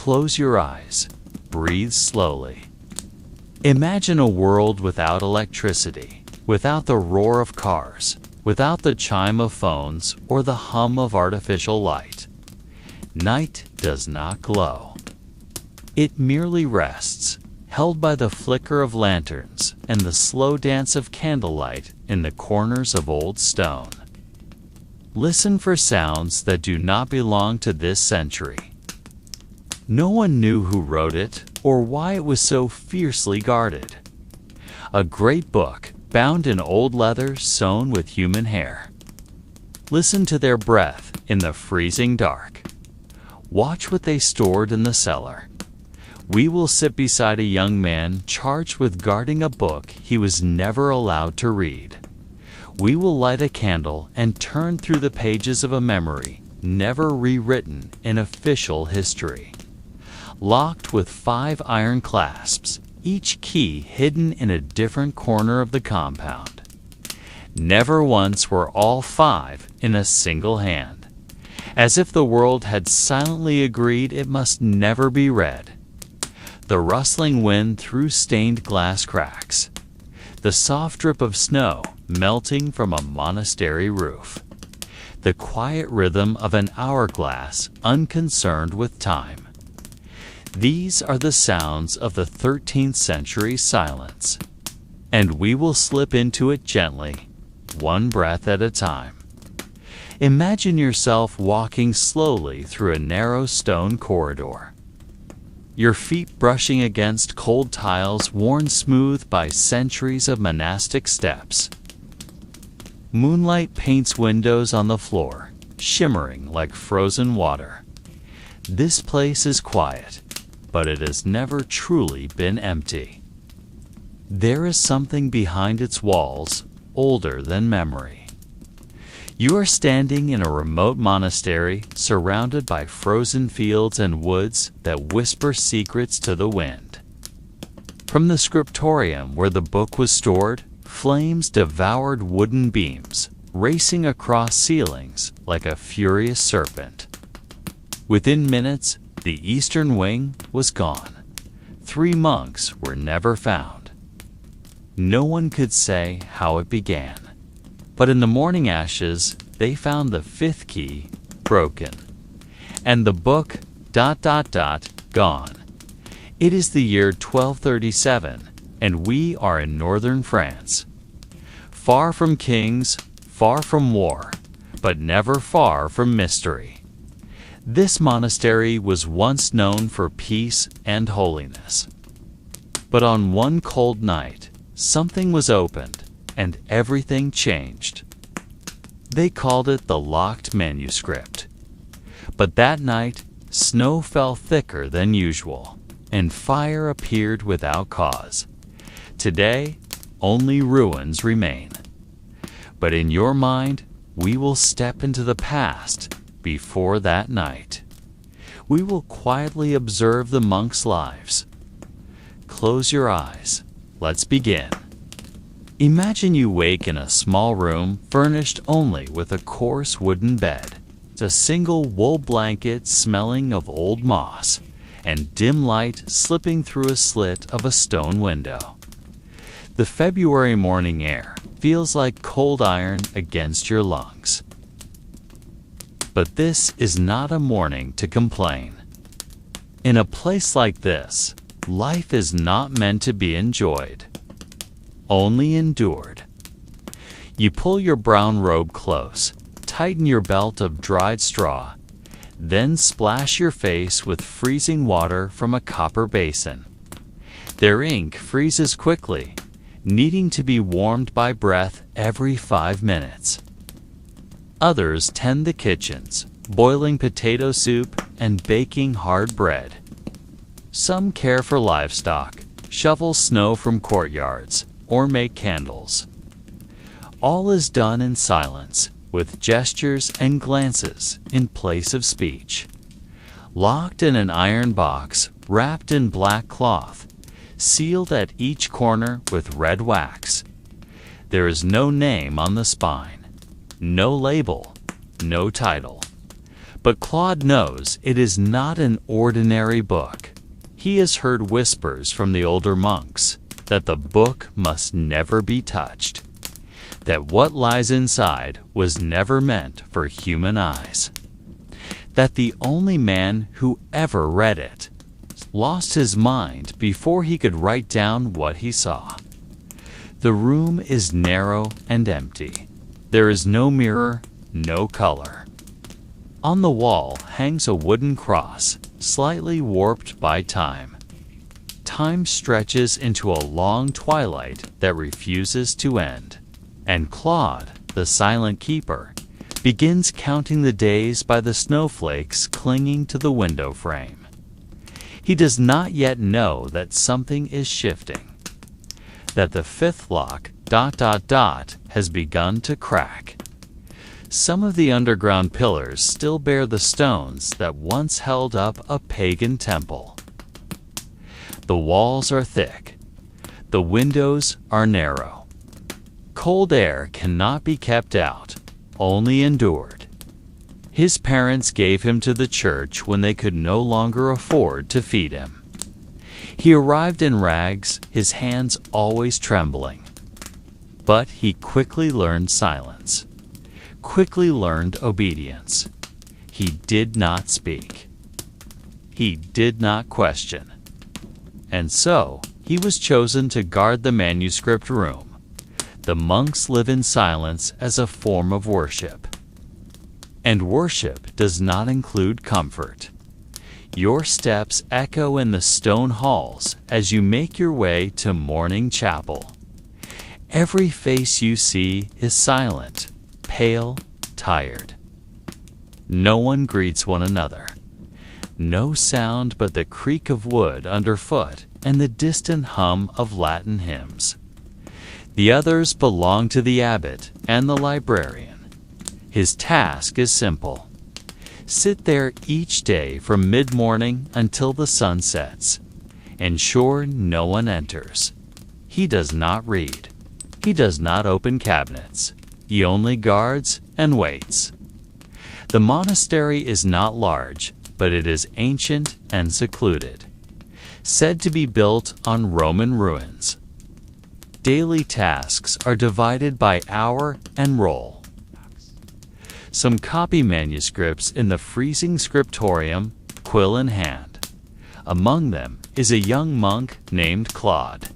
Close your eyes. Breathe slowly. Imagine a world without electricity, without the roar of cars, without the chime of phones or the hum of artificial light. Night does not glow. It merely rests, held by the flicker of lanterns and the slow dance of candlelight in the corners of old stone. Listen for sounds that do not belong to this century. No one knew who wrote it or why it was so fiercely guarded. A great book, bound in old leather sewn with human hair. Listen to their breath in the freezing dark. Watch what they stored in the cellar. We will sit beside a young man charged with guarding a book he was never allowed to read. We will light a candle and turn through the pages of a memory never rewritten in official history. Locked with 5 iron clasps, each key hidden in a different corner of the compound. Never once were all 5 in a single hand, as if the world had silently agreed it must never be read. The rustling wind through stained glass cracks. The soft drip of snow melting from a monastery roof. The quiet rhythm of an hourglass unconcerned with time. These are the sounds of the 13th century silence, and we will slip into it gently, one breath at a time. Imagine yourself walking slowly through a narrow stone corridor, your feet brushing against cold tiles worn smooth by centuries of monastic steps. Moonlight paints windows on the floor, shimmering like frozen water. This place is quiet, but it has never truly been empty. There is something behind its walls, older than memory. You are standing in a remote monastery surrounded by frozen fields and woods that whisper secrets to the wind. From the scriptorium where the book was stored, flames devoured wooden beams, racing across ceilings like a furious serpent. Within minutes, the eastern wing was gone. 3 monks were never found. No one could say how it began, but in the morning ashes they found the 5th key broken, and the book ... gone. It is the year 1237, and we are in northern France. Far from kings, far from war, but never far from mystery. This monastery was once known for peace and holiness. But on one cold night, something was opened, and everything changed. They called it the locked manuscript. But that night, snow fell thicker than usual, and fire appeared without cause. Today, only ruins remain. But in your mind, we will step into the past before that night. We will quietly observe the monks' lives. Close your eyes. Let's begin. Imagine you wake in a small room furnished only with a coarse wooden bed, a single wool blanket smelling of old moss, and dim light slipping through a slit of a stone window. The February morning air feels like cold iron against your lungs. But this is not a morning to complain. In a place like this, life is not meant to be enjoyed, only endured. You pull your brown robe close, tighten your belt of dried straw, then splash your face with freezing water from a copper basin. Their ink freezes quickly, needing to be warmed by breath every 5 minutes. Others tend the kitchens, boiling potato soup and baking hard bread. Some care for livestock, shovel snow from courtyards, or make candles. All is done in silence, with gestures and glances in place of speech. Locked in an iron box, wrapped in black cloth, sealed at each corner with red wax. There is no name on the spine. No label, no title, But Claude knows it is not an ordinary book. He has heard whispers from the older monks that the book must never be touched, that what lies inside was never meant for human eyes, that the only man who ever read it lost his mind before he could write down what he saw. The room is narrow and empty. There is no mirror, no color. On the wall hangs a wooden cross, slightly warped by time. Time stretches into a long twilight that refuses to end, and Claude, the silent keeper, begins counting the days by the snowflakes clinging to the window frame. He does not yet know that something is shifting, that the fifth lock ... has begun to crack. Some of the underground pillars still bear the stones that once held up a pagan temple. The walls are thick. The windows are narrow. Cold air cannot be kept out, only endured. His parents gave him to the church when they could no longer afford to feed him. He arrived in rags, his hands always trembling. But he quickly learned silence, quickly learned obedience. He did not speak. He did not question. And so he was chosen to guard the manuscript room. The monks live in silence as a form of worship. And worship does not include comfort. Your steps echo in the stone halls as you make your way to morning chapel. Every face you see is silent, pale, tired. No one greets one another. No sound but the creak of wood underfoot and the distant hum of Latin hymns. The others belong to the abbot and the librarian. His task is simple. Sit there each day from mid-morning until the sun sets. Ensure no one enters. He does not read. He does not open cabinets. He only guards and waits. The monastery is not large, but it is ancient and secluded, said to be built on Roman ruins. Daily tasks are divided by hour and roll. Some copy manuscripts in the freezing scriptorium, quill in hand. Among them is a young monk named Claude.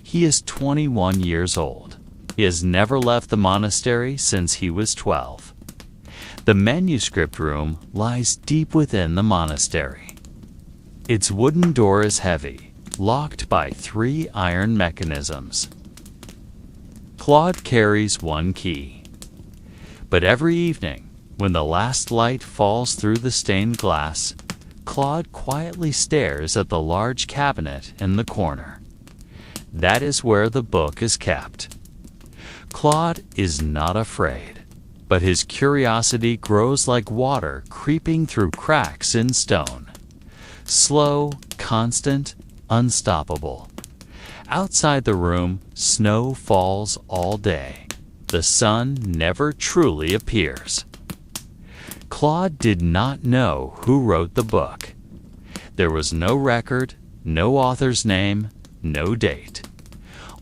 He is 21 years old. He has never left the monastery since he was 12. The manuscript room lies deep within the monastery. Its wooden door is heavy, locked by 3 iron mechanisms. Claude carries one key. But every evening, when the last light falls through the stained glass, Claude quietly stares at the large cabinet in the corner. That is where the book is kept. Claude is not afraid, but his curiosity grows like water creeping through cracks in stone. Slow, constant, unstoppable. Outside the room, snow falls all day. The sun never truly appears. Claude did not know who wrote the book. There was no record, no author's name, no date.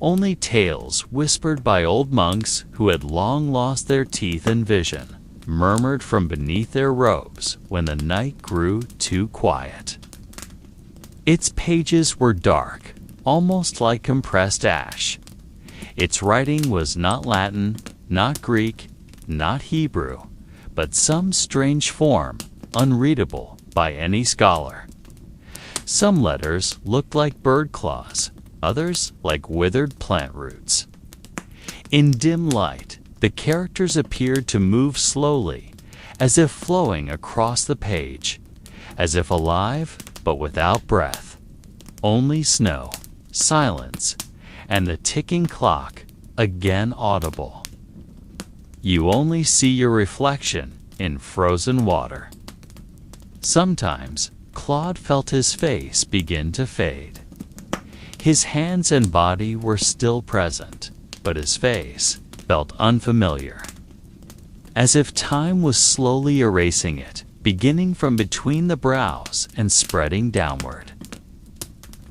Only tales whispered by old monks who had long lost their teeth and vision, murmured from beneath their robes when the night grew too quiet. Its pages were dark, almost like compressed ash. Its writing was not Latin, not Greek, not Hebrew, but some strange form, unreadable by any scholar. Some letters looked like bird claws, others like withered plant roots. In dim light, the characters appeared to move slowly, as if flowing across the page, as if alive but without breath. Only snow, silence, and the ticking clock, again audible. You only see your reflection in frozen water. Sometimes, Claude felt his face begin to fade. His hands and body were still present, but his face felt unfamiliar. as if time was slowly erasing it, beginning from between the brows and spreading downward.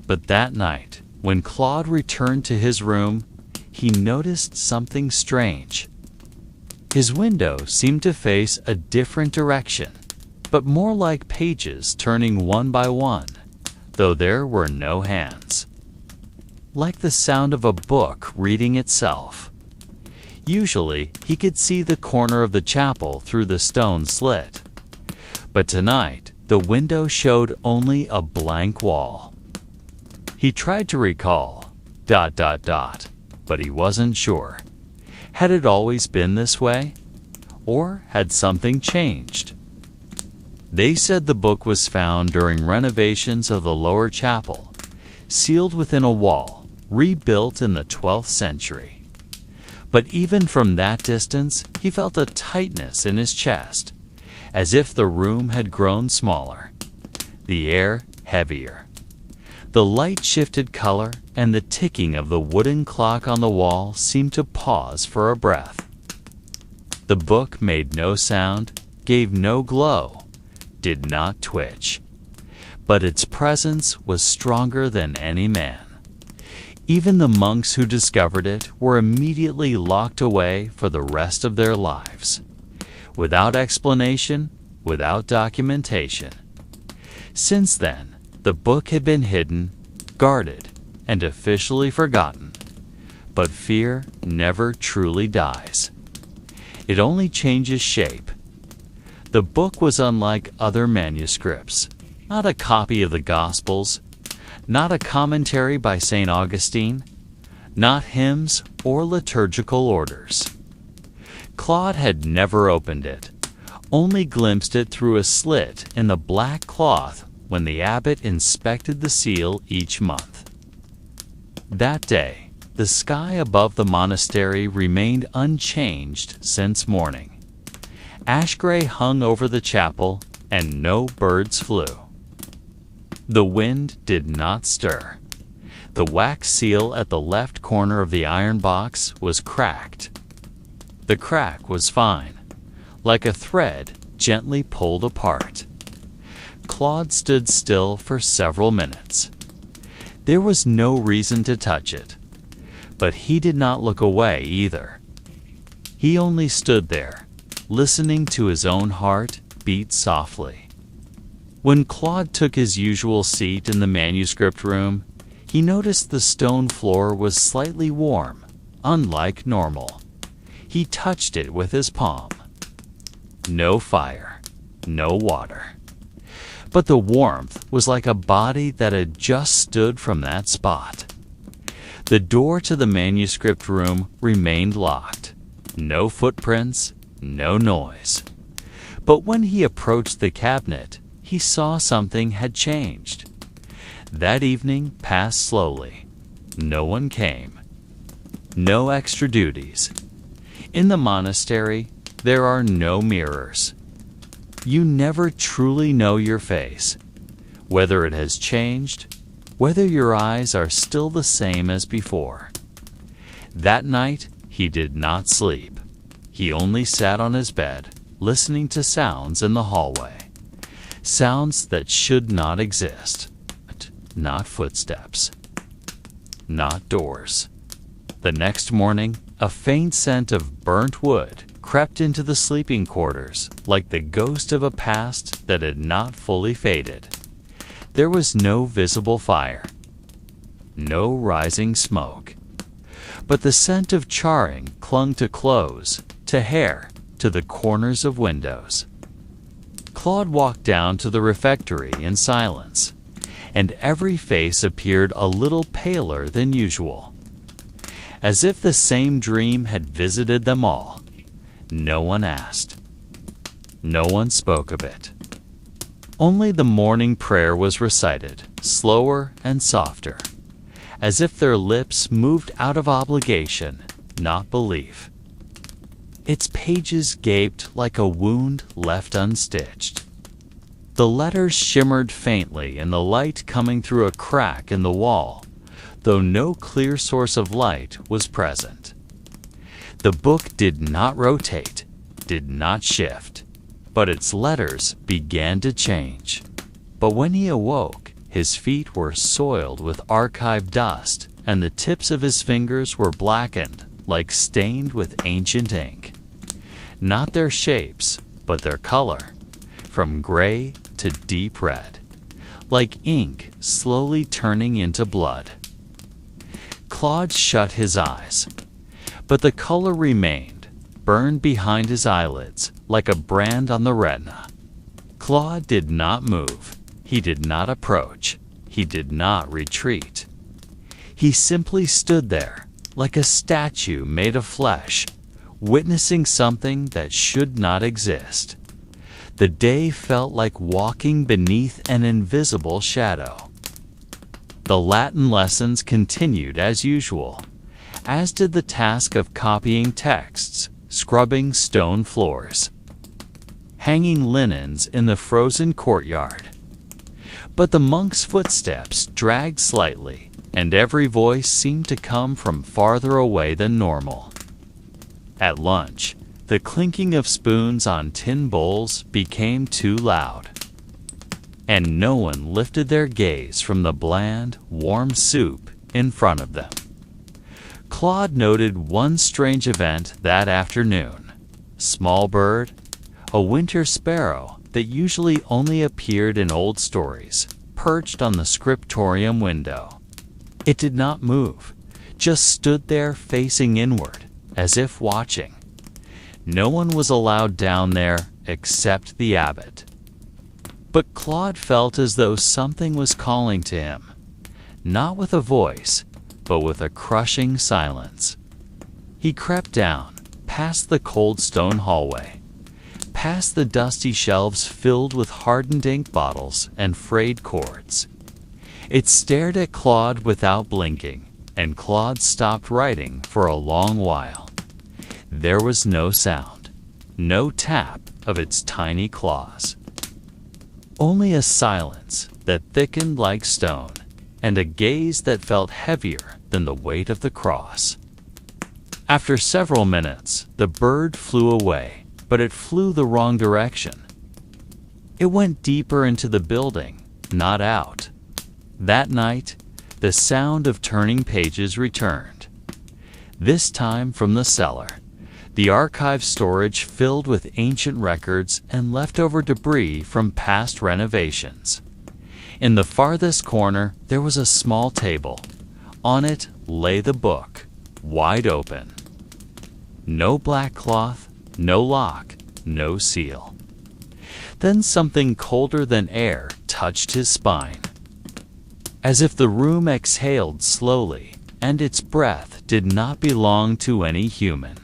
But that night, when Claude returned to his room, he noticed something strange. His window seemed to face a different direction, but more like pages turning one by one, though there were no hands. Like the sound of a book reading itself. Usually, he could see the corner of the chapel through the stone slit. But tonight, the window showed only a blank wall. He tried to recall, ... but he wasn't sure. Had it always been this way? Or had something changed? They said the book was found during renovations of the lower chapel, sealed within a wall, rebuilt in the 12th century. But even from that distance, he felt a tightness in his chest, as if the room had grown smaller, the air heavier. The light shifted color, and the ticking of the wooden clock on the wall seemed to pause for a breath. The book made no sound, gave no glow, did not twitch, but its presence was stronger than any man. Even the monks who discovered it were immediately locked away for the rest of their lives, without explanation, without documentation. Since then, the book had been hidden, guarded, and officially forgotten. But fear never truly dies. It only changes shape. The book was unlike other manuscripts, not a copy of the Gospels, not a commentary by St. Augustine, not hymns or liturgical orders. Claude had never opened it, only glimpsed it through a slit in the black cloth when the abbot inspected the seal each month. That day, the sky above the monastery remained unchanged since morning. Ash gray hung over the chapel, and no birds flew. The wind did not stir. The wax seal at the left corner of the iron box was cracked. The crack was fine, like a thread gently pulled apart. Claude stood still for several minutes. There was no reason to touch it, but he did not look away either. He only stood there, listening to his own heart beat softly. When Claude took his usual seat in the manuscript room, he noticed the stone floor was slightly warm, unlike normal. He touched it with his palm. No fire, no water. But the warmth was like a body that had just stood from that spot. The door to the manuscript room remained locked. No footprints, no noise. But when he approached the cabinet, he saw something had changed. That evening passed slowly. No one came. No extra duties. In the monastery, there are no mirrors. You never truly know your face, whether it has changed, whether your eyes are still the same as before. That night, he did not sleep. He only sat on his bed, listening to sounds in the hallway. Sounds that should not exist. Not footsteps. Not doors. The next morning, a faint scent of burnt wood crept into the sleeping quarters, like the ghost of a past that had not fully faded. There was no visible fire. No rising smoke. But the scent of charring clung to clothes, to hair, to the corners of windows. Claude walked down to the refectory in silence, and every face appeared a little paler than usual. As if the same dream had visited them all. No one asked. No one spoke of it. Only the morning prayer was recited, slower and softer, as if their lips moved out of obligation, not belief. Its pages gaped like a wound left unstitched. The letters shimmered faintly in the light coming through a crack in the wall, though no clear source of light was present. The book did not rotate. did not shift, but its letters began to change. But when he awoke, his feet were soiled with archive dust, and the tips of his fingers were blackened, like stained with ancient ink. Not their shapes, but their color, from gray to deep red, like ink slowly turning into blood. Claude shut his eyes, but the color remained, burned behind his eyelids like a brand on the retina. Claude did not move. He did not approach. He did not retreat. He simply stood there, like a statue made of flesh, witnessing something that should not exist. The day felt like walking beneath an invisible shadow. The Latin lessons continued as usual, as did the task of copying texts, scrubbing stone floors, hanging linens in the frozen courtyard. But the monk's footsteps dragged slightly, and every voice seemed to come from farther away than normal. At lunch, the clinking of spoons on tin bowls became too loud, and no one lifted their gaze from the bland, warm soup in front of them. Claude noted one strange event that afternoon. Small bird, a winter sparrow that usually only appeared in old stories, perched on the scriptorium window. It did not move, just stood there facing inward, as if watching. No one was allowed down there except the abbot. But Claude felt as though something was calling to him, not with a voice, but with a crushing silence. He crept down, past the cold stone hallway, past the dusty shelves filled with hardened ink bottles and frayed cords. It stared at Claude without blinking, and Claude stopped writing for a long while. There was no sound, no tap of its tiny claws. Only a silence that thickened like stone, and a gaze that felt heavier than the weight of the cross. After several minutes, the bird flew away, but it flew the wrong direction. It went deeper into the building, not out. That night, the sound of turning pages returned, this time from the cellar, the archive storage filled with ancient records and leftover debris from past renovations. In the farthest corner, there was a small table. On it lay the book, wide open. No black cloth, no lock, no seal. Then something colder than air touched his spine, as if the room exhaled slowly, and its breath did not belong to any human.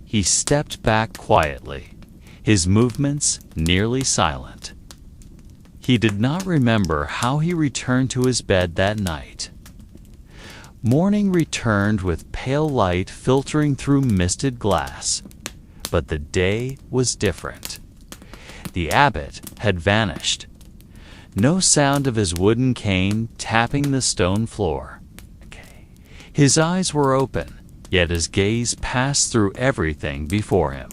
He stepped back quietly, his movements nearly silent. He did not remember how he returned to his bed that night. Morning returned with pale light filtering through misted glass, but the day was different. The abbot had vanished. No sound of his wooden cane tapping the stone floor. His eyes were open, yet his gaze passed through everything before him,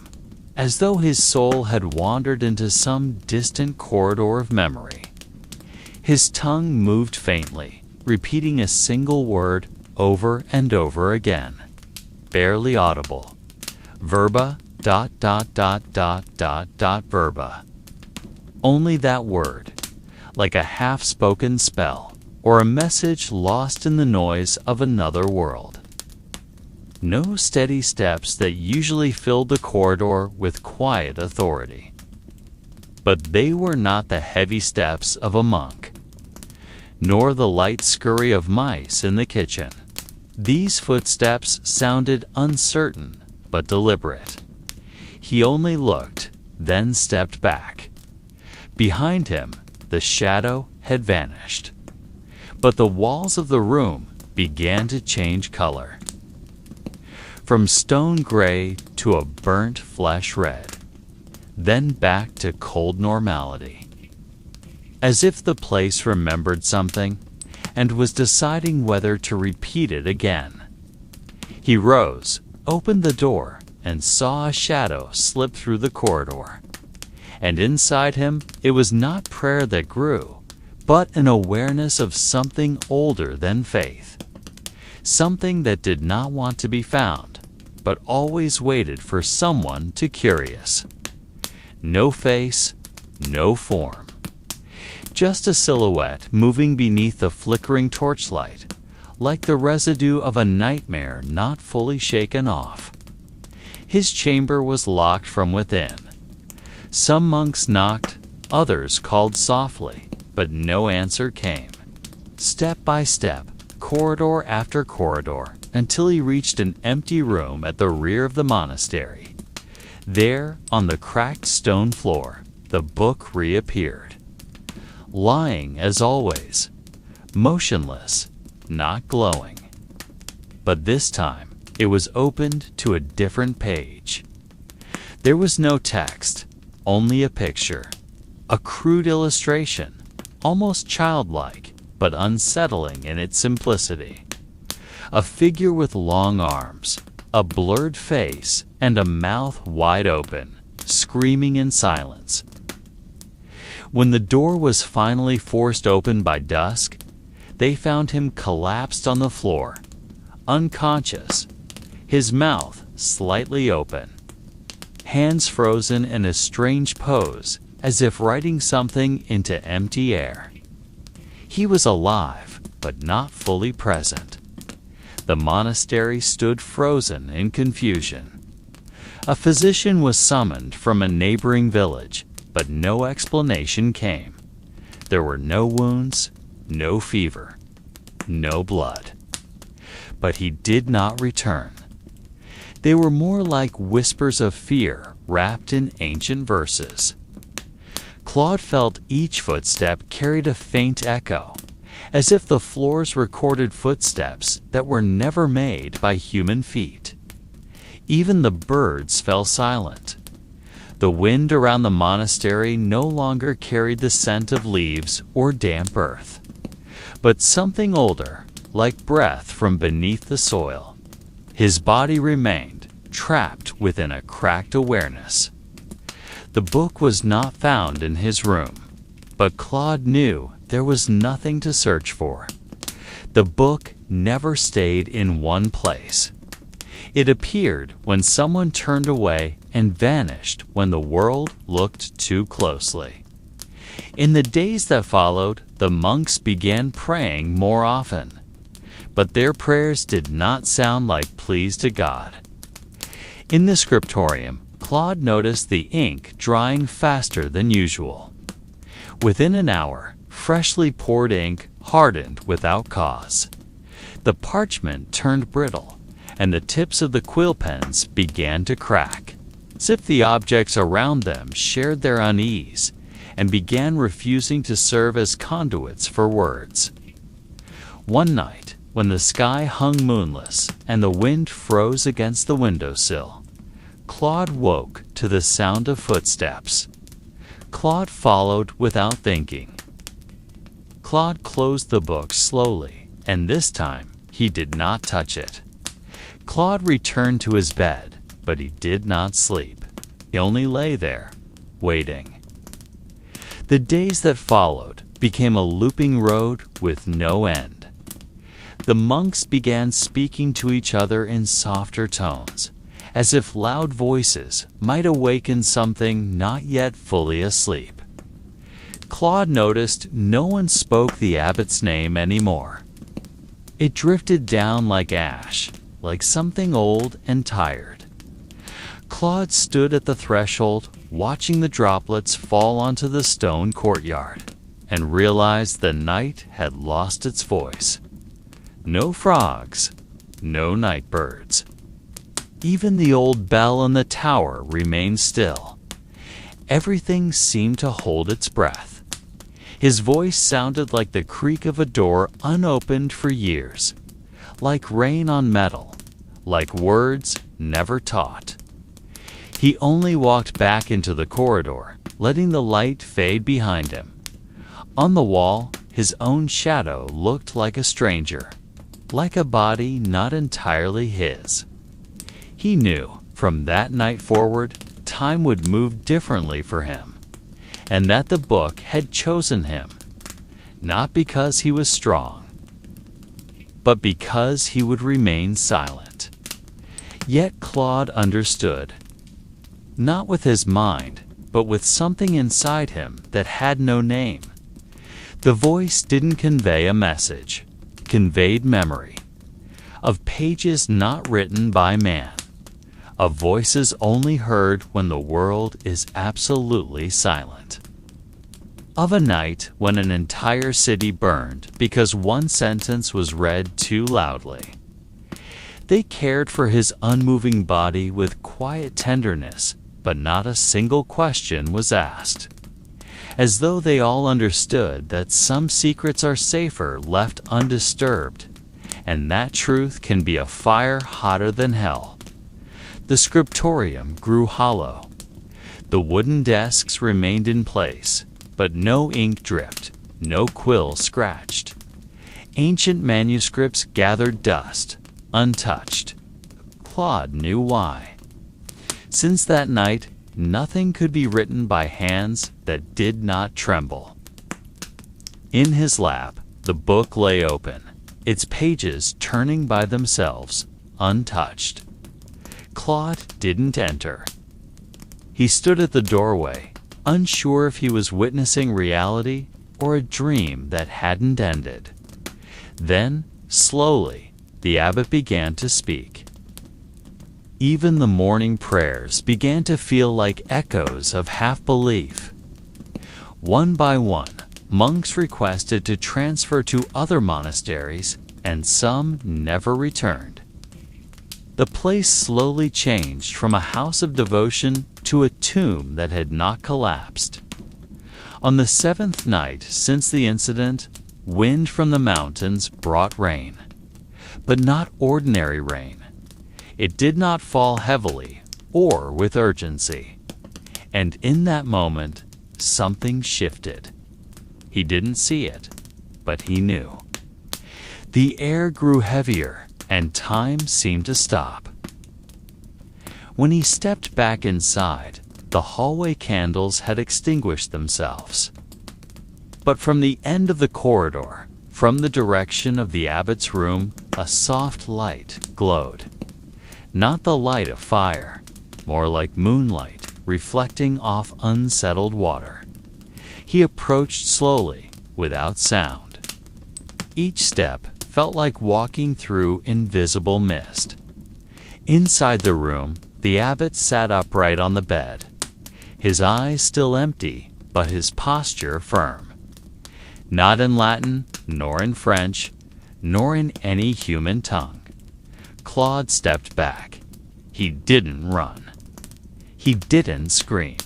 as though his soul had wandered into some distant corridor of memory. His tongue moved faintly, repeating a single word over and over again, barely audible. Verba, ... verba. Only that word, like a half-spoken spell, or a message lost in the noise of another world. No steady steps that usually filled the corridor with quiet authority. But they were not the heavy steps of a monk, nor the light scurry of mice in the kitchen. These footsteps sounded uncertain but deliberate. He only looked, then stepped back. Behind him, the shadow had vanished, but the walls of the room began to change color, from stone gray to a burnt flesh red, then back to cold normality. As if the place remembered something and was deciding whether to repeat it again. He rose, opened the door, and saw a shadow slip through the corridor. And inside him, it was not prayer that grew, but an awareness of something older than faith. Something that did not want to be found, but always waited for someone to curious. No face, no form. Just a silhouette moving beneath the flickering torchlight, like the residue of a nightmare not fully shaken off. His chamber was locked from within. Some monks knocked, others called softly, but no answer came. Step by step, corridor after corridor, until he reached an empty room at the rear of the monastery. There, on the cracked stone floor, the book reappeared. Lying as always, motionless, not glowing. But this time, it was opened to a different page. There was no text, only a picture, a crude illustration, almost childlike, but unsettling in its simplicity. A figure with long arms, a blurred face, and a mouth wide open, screaming in silence. When the door was finally forced open by dusk, they found him collapsed on the floor, unconscious, his mouth slightly open, hands frozen in a strange pose, as if writing something into empty air. He was alive, but not fully present. The monastery stood frozen in confusion. A physician was summoned from a neighboring village, but no explanation came. There were no wounds, no fever, no blood. But he did not return. They were more like whispers of fear wrapped in ancient verses. Claude felt each footstep carried a faint echo, as if the floors recorded footsteps that were never made by human feet. Even the birds fell silent. The wind around the monastery no longer carried the scent of leaves or damp earth, but something older, like breath from beneath the soil. His body remained trapped within a cracked awareness. The book was not found in his room, but Claude knew there was nothing to search for. The book never stayed in one place. It appeared when someone turned away and vanished when the world looked too closely. In the days that followed, the monks began praying more often, but their prayers did not sound like pleas to God. In the scriptorium, Claude noticed the ink drying faster than usual. Within an hour, freshly poured ink hardened without cause. The parchment turned brittle, and the tips of the quill pens began to crack, as if the objects around them shared their unease and began refusing to serve as conduits for words. One night, when the sky hung moonless and the wind froze against the windowsill, Claude woke to the sound of footsteps. Claude followed without thinking. Claude closed the book slowly, and this time he did not touch it. Claude returned to his bed, but he did not sleep. He only lay there, waiting. The days that followed became a looping road with no end. The monks began speaking to each other in softer tones, as if loud voices might awaken something not yet fully asleep. Claude noticed no one spoke the abbot's name anymore. It drifted down like ash, like something old and tired. Claude stood at the threshold, watching the droplets fall onto the stone courtyard, and realized the night had lost its voice. No frogs, no night birds. Even the old bell in the tower remained still. Everything seemed to hold its breath. His voice sounded like the creak of a door unopened for years, like rain on metal, like words never taught. He only walked back into the corridor, letting the light fade behind him. On the wall, his own shadow looked like a stranger, like a body not entirely his. He knew, From that night forward, time would move differently for him, and that the book had chosen him, not because he was strong, but because he would remain silent. Yet Claude understood, not with his mind, but with something inside him that had no name. The voice didn't convey a message, conveyed memory, of pages not written by man, of voices only heard when the world is absolutely silent. Of a night when an entire city burned because one sentence was read too loudly. They cared for his unmoving body with quiet tenderness, but not a single question was asked, as though they all understood that some secrets are safer left undisturbed, and that truth can be a fire hotter than hell. The scriptorium grew hollow. The wooden desks remained in place, but no ink dripped, no quill scratched. Ancient manuscripts gathered dust, untouched. Claude knew why. Since that night, nothing could be written by hands that did not tremble. In his lap, the book lay open, its pages turning by themselves, untouched. Claude didn't enter. He stood at the doorway, unsure if he was witnessing reality or a dream that hadn't ended. Then, slowly, the abbot began to speak. Even the morning prayers began to feel like echoes of half-belief. One by one, monks requested to transfer to other monasteries, and some never returned. The place slowly changed from a house of devotion to a tomb that had not collapsed. On the seventh night since the incident, wind from the mountains brought rain, but not ordinary rain. It did not fall heavily or with urgency. And in that moment, something shifted. He didn't see it, but he knew. The air grew heavier, and time seemed to stop. When he stepped back inside, the hallway candles had extinguished themselves. But from the end of the corridor, from the direction of the abbot's room, a soft light glowed. Not the light of fire, more like moonlight reflecting off unsettled water. He approached slowly, without sound. Each step felt like walking through invisible mist. Inside the room, the abbot sat upright on the bed, his eyes still empty, but his posture firm. Not in Latin, nor in French, nor in any human tongue. Claude stepped back. He didn't run. He didn't scream.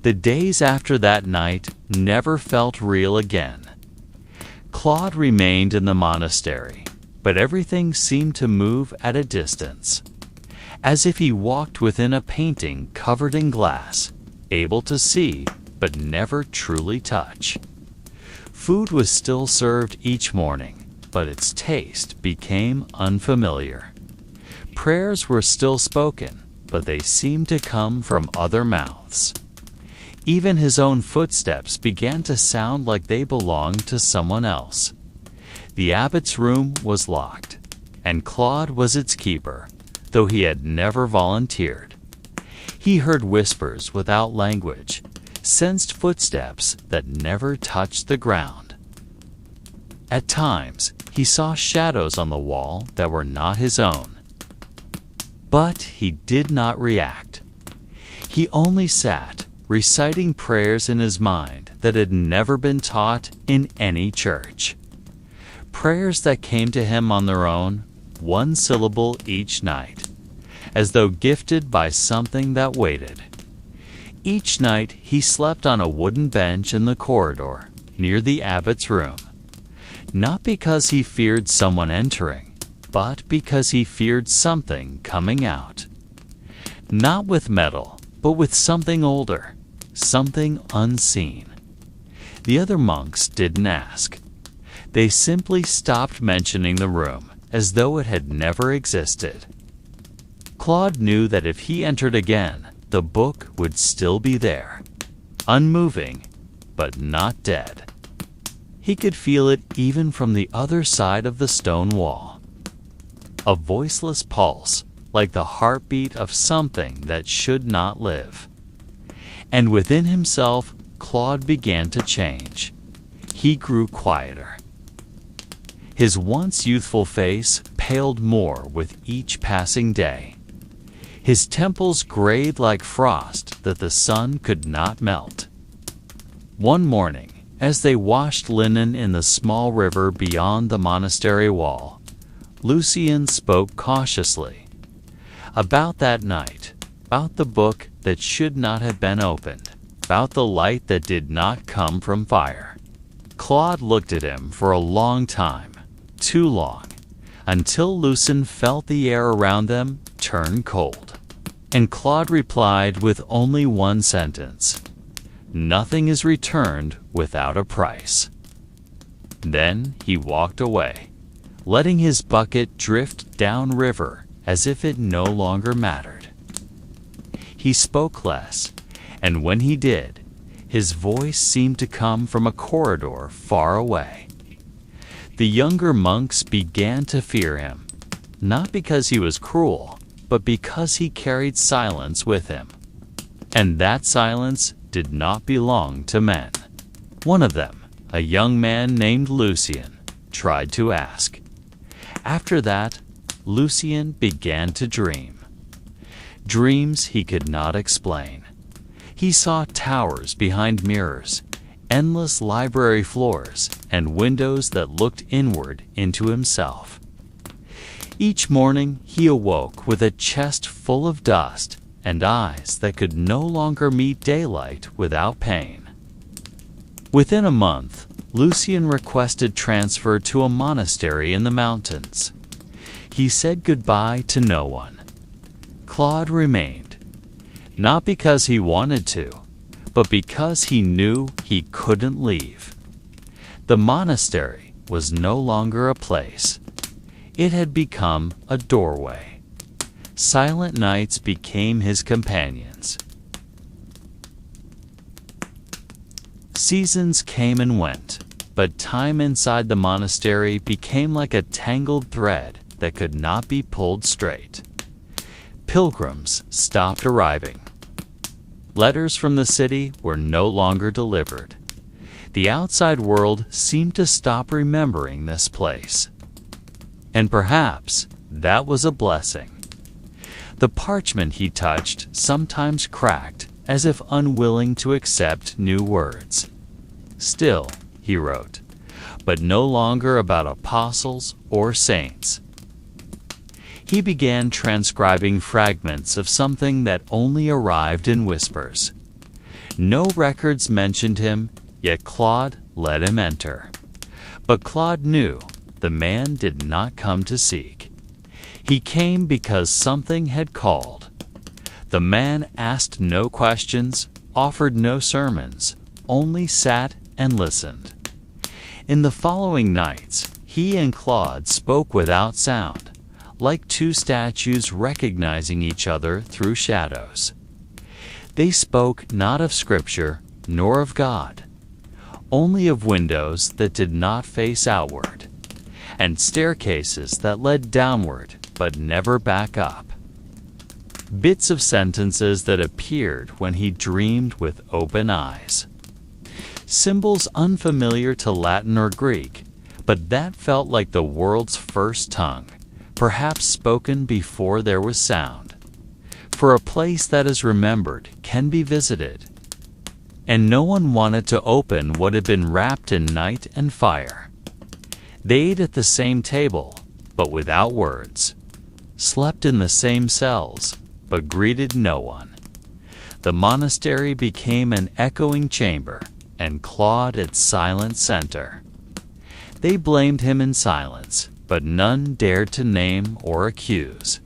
The days after that night never felt real again. Claude remained in the monastery, but everything seemed to move at a distance, as if he walked within a painting covered in glass, able to see but never truly touch. Food was still served each morning, but its taste became unfamiliar. Prayers were still spoken, but they seemed to come from other mouths. Even his own footsteps began to sound like they belonged to someone else. The abbot's room was locked, and Claude was its keeper, though he had never volunteered. He heard whispers without language, sensed footsteps that never touched the ground. At times, he saw shadows on the wall that were not his own. But he did not react. He only sat, reciting prayers in his mind that had never been taught in any church. Prayers that came to him on their own, one syllable each night, as though gifted by something that waited. Each night he slept on a wooden bench in the corridor, near the abbot's room. Not because he feared someone entering, but because he feared something coming out. Not with metal, but with something older, something unseen. The other monks didn't ask. They simply stopped mentioning the room, as though it had never existed. Claude knew that if he entered again, the book would still be there, unmoving, but not dead. He could feel it even from the other side of the stone wall. A voiceless pulse, like the heartbeat of something that should not live. And within himself, Claude began to change. He grew quieter. His once youthful face paled more with each passing day. His temples grayed like frost that the sun could not melt. One morning, as they washed linen in the small river beyond the monastery wall, Lucien spoke cautiously. About that night, about the book that should not have been opened, about the light that did not come from fire. Claude looked at him for a long time, too long, until Lucien felt the air around them turn cold. And Claude replied with only one sentence: "Nothing is returned without a price." Then he walked away, letting his bucket drift downriver as if it no longer mattered. He spoke less, and when he did, his voice seemed to come from a corridor far away. The younger monks began to fear him, not because he was cruel, but because he carried silence with him. And that silence did not belong to men. One of them, a young man named Lucien, tried to ask. After that, Lucien began to dream. Dreams he could not explain. He saw towers behind mirrors, endless library floors, and windows that looked inward into himself. Each morning he awoke with a chest full of dust and eyes that could no longer meet daylight without pain. Within a month, Lucien requested transfer to a monastery in the mountains. He said goodbye to no one. Claude remained, not because he wanted to, but because he knew he couldn't leave. The monastery was no longer a place. It had become a doorway. Silent nights became his companions. Seasons came and went, but time inside the monastery became like a tangled thread that could not be pulled straight. Pilgrims stopped arriving. Letters from the city were no longer delivered. The outside world seemed to stop remembering this place. And perhaps that was a blessing. The parchment he touched sometimes cracked, as if unwilling to accept new words. Still, he wrote, but no longer about apostles or saints. He began transcribing fragments of something that only arrived in whispers. No records mentioned him, yet Claude let him enter. But Claude knew the man did not come to seek. He came because something had called. The man asked no questions, offered no sermons, only sat and listened. In the following nights, he and Claude spoke without sound, like two statues recognizing each other through shadows. They spoke not of Scripture nor of God, only of windows that did not face outward, and staircases that led downward but never back up. Bits of sentences that appeared when he dreamed with open eyes. Symbols unfamiliar to Latin or Greek, but that felt like the world's first tongue, perhaps spoken before there was sound. For a place that is remembered can be visited. And no one wanted to open what had been wrapped in night and fire. They ate at the same table, but without words. Slept in the same cells, but greeted no one. The monastery became an echoing chamber, and Claude its silent center. They blamed him in silence, but none dared to name or accuse.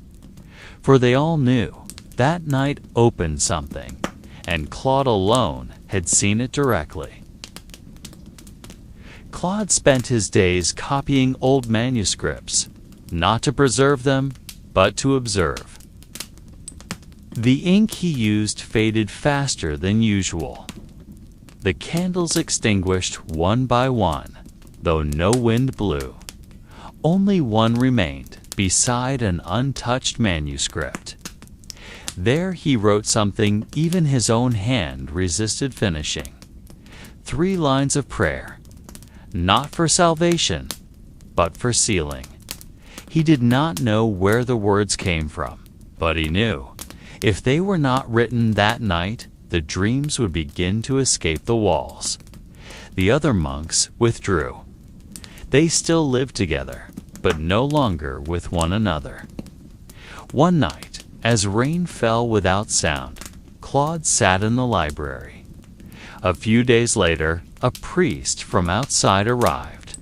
For they all knew that night opened something, and Claude alone had seen it directly. Claude spent his days copying old manuscripts, not to preserve them, but to observe. The ink he used faded faster than usual. The candles extinguished one by one, though no wind blew. Only one remained, beside an untouched manuscript. There he wrote something even his own hand resisted finishing. 3 lines of prayer, not for salvation, but for sealing. He did not know where the words came from, but he knew, if they were not written that night, the dreams would begin to escape the walls. The other monks withdrew. They still lived together, but no longer with one another. One night, as rain fell without sound, Claude sat in the library. A few days later, a priest from outside arrived.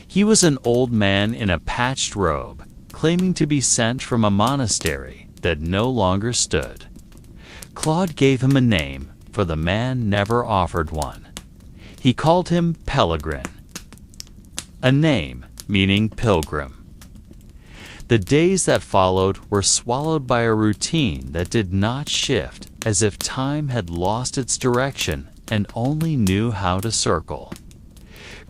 He was an old man in a patched robe, claiming to be sent from a monastery that no longer stood. Claude gave him a name, for the man never offered one. He called him Pellegrin, a name meaning pilgrim. The days that followed were swallowed by a routine that did not shift, as if time had lost its direction and only knew how to circle.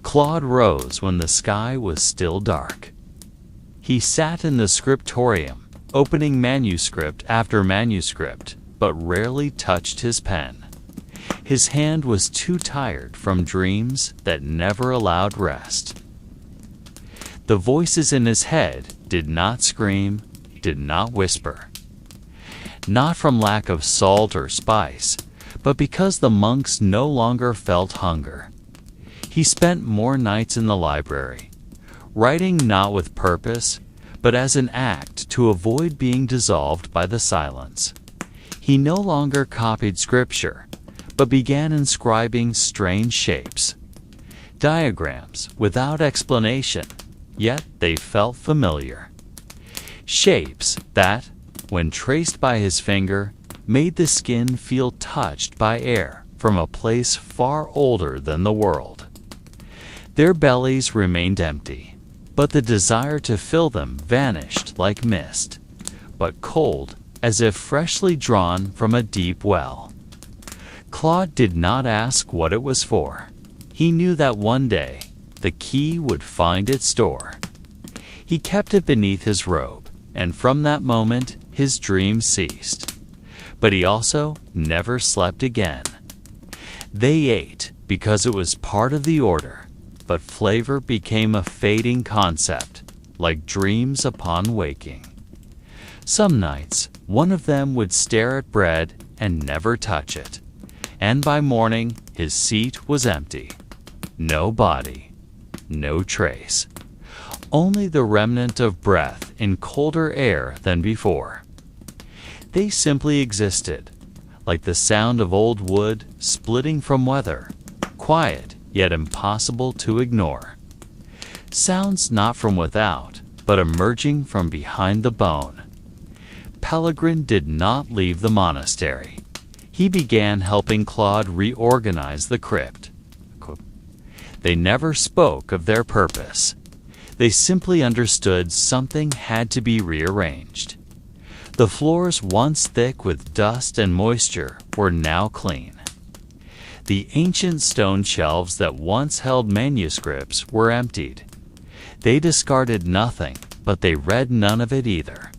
Claude rose when the sky was still dark. He sat in the scriptorium, opening manuscript after manuscript, but rarely touched his pen. His hand was too tired from dreams that never allowed rest. The voices in his head did not scream, did not whisper. Not from lack of salt or spice, but because the monks no longer felt hunger. He spent more nights in the library, writing not with purpose, but as an act to avoid being dissolved by the silence. He no longer copied scripture, but began inscribing strange shapes, diagrams without explanation, yet they felt familiar. Shapes that, when traced by his finger, made the skin feel touched by air from a place far older than the world. Their bellies remained empty, but the desire to fill them vanished like mist, but cold as if freshly drawn from a deep well. Claude did not ask what it was for. He knew that one day the key would find its door. He kept it beneath his robe, and from that moment his dreams ceased. But he also never slept again. They ate because it was part of the order, but flavor became a fading concept, like dreams upon waking. Some nights, one of them would stare at bread and never touch it, and by morning his seat was empty. No body, no trace, only the remnant of breath in colder air than before. They simply existed, like the sound of old wood splitting from weather, quiet yet impossible to ignore. Sounds not from without, but emerging from behind the bone. Pellegrin did not leave the monastery. He began helping Claude reorganize the crypt. They never spoke of their purpose. They simply understood something had to be rearranged. The floors, once thick with dust and moisture, were now clean. The ancient stone shelves that once held manuscripts were emptied. They discarded nothing, but they read none of it either.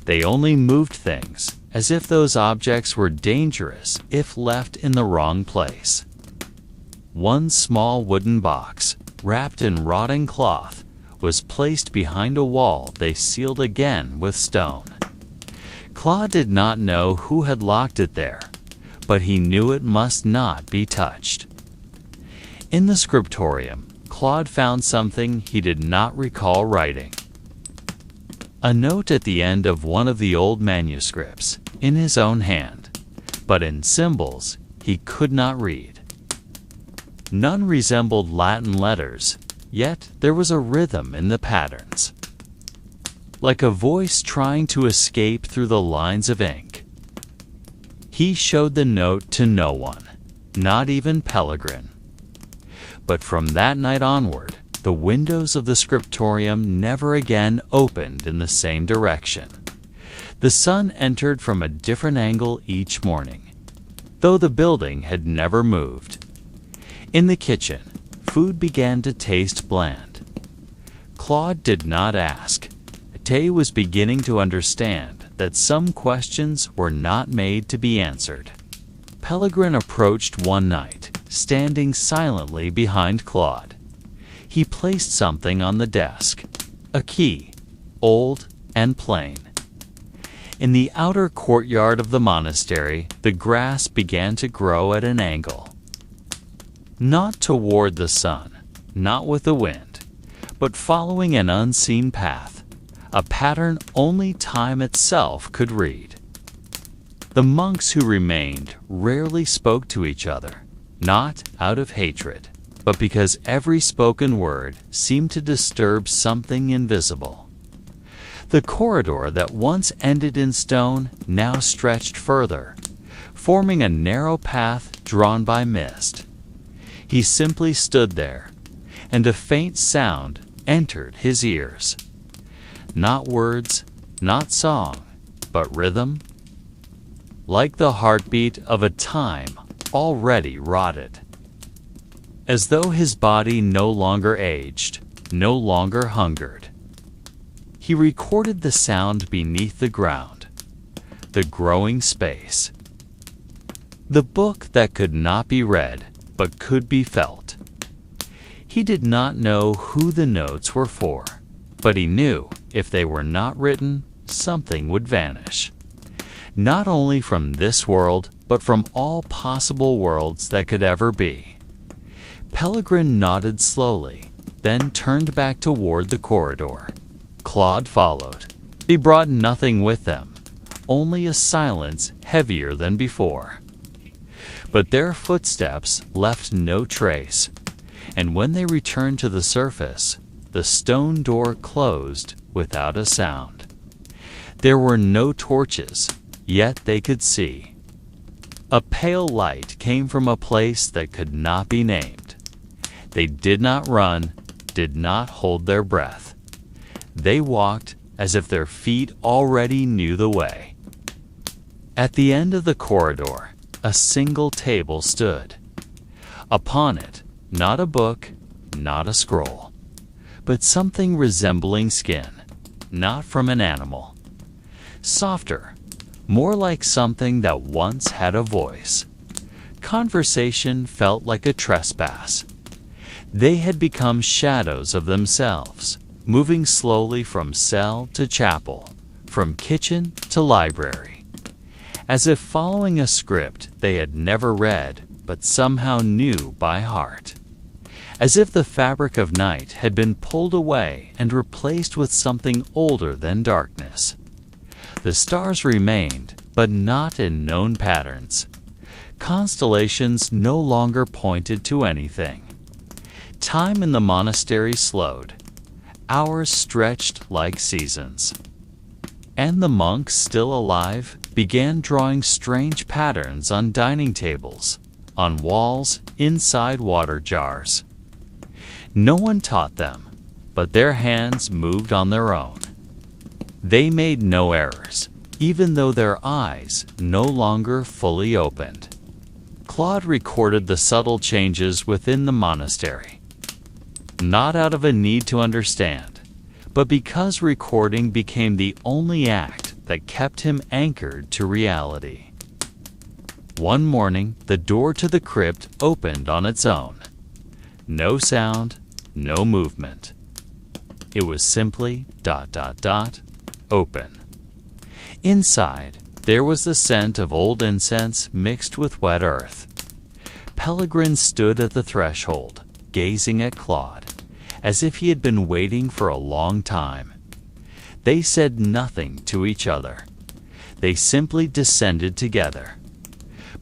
They only moved things, as if those objects were dangerous if left in the wrong place. One small wooden box, wrapped in rotting cloth, was placed behind a wall they sealed again with stone. Claude did not know who had locked it there, but he knew it must not be touched. In the scriptorium, Claude found something he did not recall writing. A note at the end of one of the old manuscripts, in his own hand, but in symbols he could not read. None resembled Latin letters, yet there was a rhythm in the patterns, like a voice trying to escape through the lines of ink. He showed the note to no one, not even Pellegrin. But from that night onward, the windows of the scriptorium never again opened in the same direction. The sun entered from a different angle each morning, though the building had never moved. In the kitchen, food began to taste bland. Claude did not ask. Tay was beginning to understand that some questions were not made to be answered. Pellegrin approached one night, standing silently behind Claude. He placed something on the desk, a key, old and plain. In the outer courtyard of the monastery, the grass began to grow at an angle. Not toward the sun, not with the wind, but following an unseen path, a pattern only time itself could read. The monks who remained rarely spoke to each other, not out of hatred, but because every spoken word seemed to disturb something invisible. The corridor that once ended in stone now stretched further, forming a narrow path drawn by mist. He simply stood there, and a faint sound entered his ears. Not words, not song, but rhythm, like the heartbeat of a time already rotted. As though his body no longer aged, no longer hungered. He recorded the sound beneath the ground, the growing space. The book that could not be read, but could be felt. He did not know who the notes were for, but he knew if they were not written, something would vanish. Not only from this world, but from all possible worlds that could ever be. Pellegrin nodded slowly, then turned back toward the corridor. Claude followed. They brought nothing with them, only a silence heavier than before. But their footsteps left no trace, and when they returned to the surface, the stone door closed without a sound. There were no torches, yet they could see. A pale light came from a place that could not be named. They did not run, did not hold their breath. They walked as if their feet already knew the way. At the end of the corridor, a single table stood. Upon it, not a book, not a scroll, but something resembling skin, not from an animal. Softer, more like something that once had a voice. Conversation felt like a trespass. They had become shadows of themselves, moving slowly from cell to chapel, from kitchen to library, as if following a script they had never read but somehow knew by heart. As if the fabric of night had been pulled away and replaced with something older than darkness. The stars remained, but not in known patterns. Constellations no longer pointed to anything. Time in the monastery slowed. Hours stretched like seasons. And the monks, still alive, began drawing strange patterns on dining tables, on walls, inside water jars. No one taught them, but their hands moved on their own. They made no errors, even though their eyes no longer fully opened. Claude recorded the subtle changes within the monastery, not out of a need to understand, but because recording became the only act that kept him anchored to reality. One morning, the door to the crypt opened on its own. No sound, no movement. It was simply ... open. Inside, there was the scent of old incense mixed with wet earth. Pellegrin stood at the threshold, gazing at Claude, as if he had been waiting for a long time. They said nothing to each other. They simply descended together.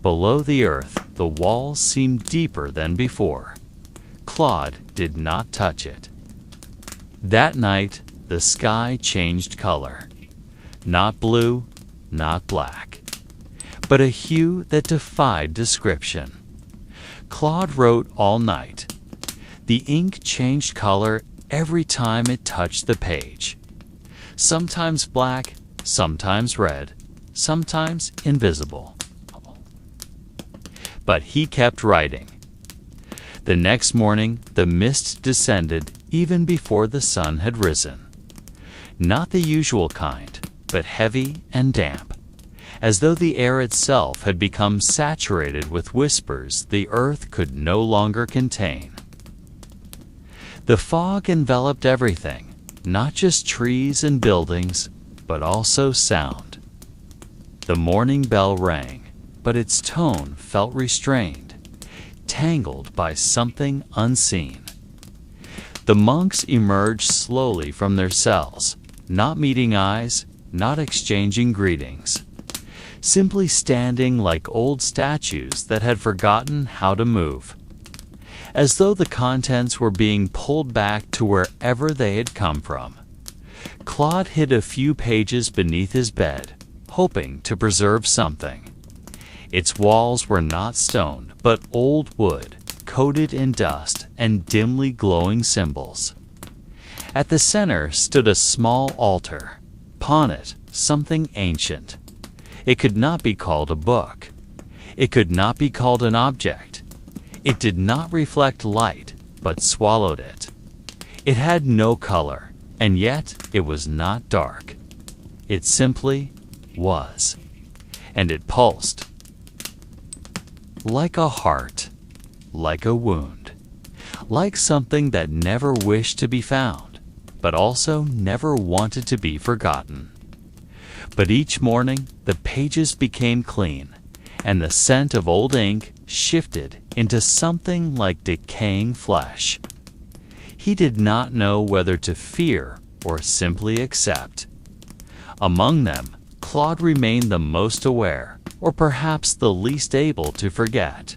Below the earth, the walls seemed deeper than before. Claude did not touch it. That night, the sky changed color. Not blue, not black, but a hue that defied description. Claude wrote all night. The ink changed color every time it touched the page. Sometimes black, sometimes red, sometimes invisible. But he kept writing. The next morning, the mist descended even before the sun had risen. Not the usual kind, but heavy and damp, as though the air itself had become saturated with whispers the earth could no longer contain. The fog enveloped everything, not just trees and buildings, but also sound. The morning bell rang, but its tone felt restrained, tangled by something unseen. The monks emerged slowly from their cells, not meeting eyes, not exchanging greetings, simply standing like old statues that had forgotten how to move, as though the contents were being pulled back to wherever they had come from. Claude hid a few pages beneath his bed, hoping to preserve something. Its walls were not stone, but old wood, coated in dust and dimly glowing symbols. At the center stood a small altar. Upon it, something ancient. It could not be called a book. It could not be called an object. It did not reflect light, but swallowed it. It had no color, and yet it was not dark. It simply was. And it pulsed. Like a heart, like a wound, like something that never wished to be found, but also never wanted to be forgotten. But each morning, the pages became clean, and the scent of old ink shifted into something like decaying flesh. He did not know whether to fear or simply accept. Among them, Claude remained the most aware, or perhaps the least able to forget.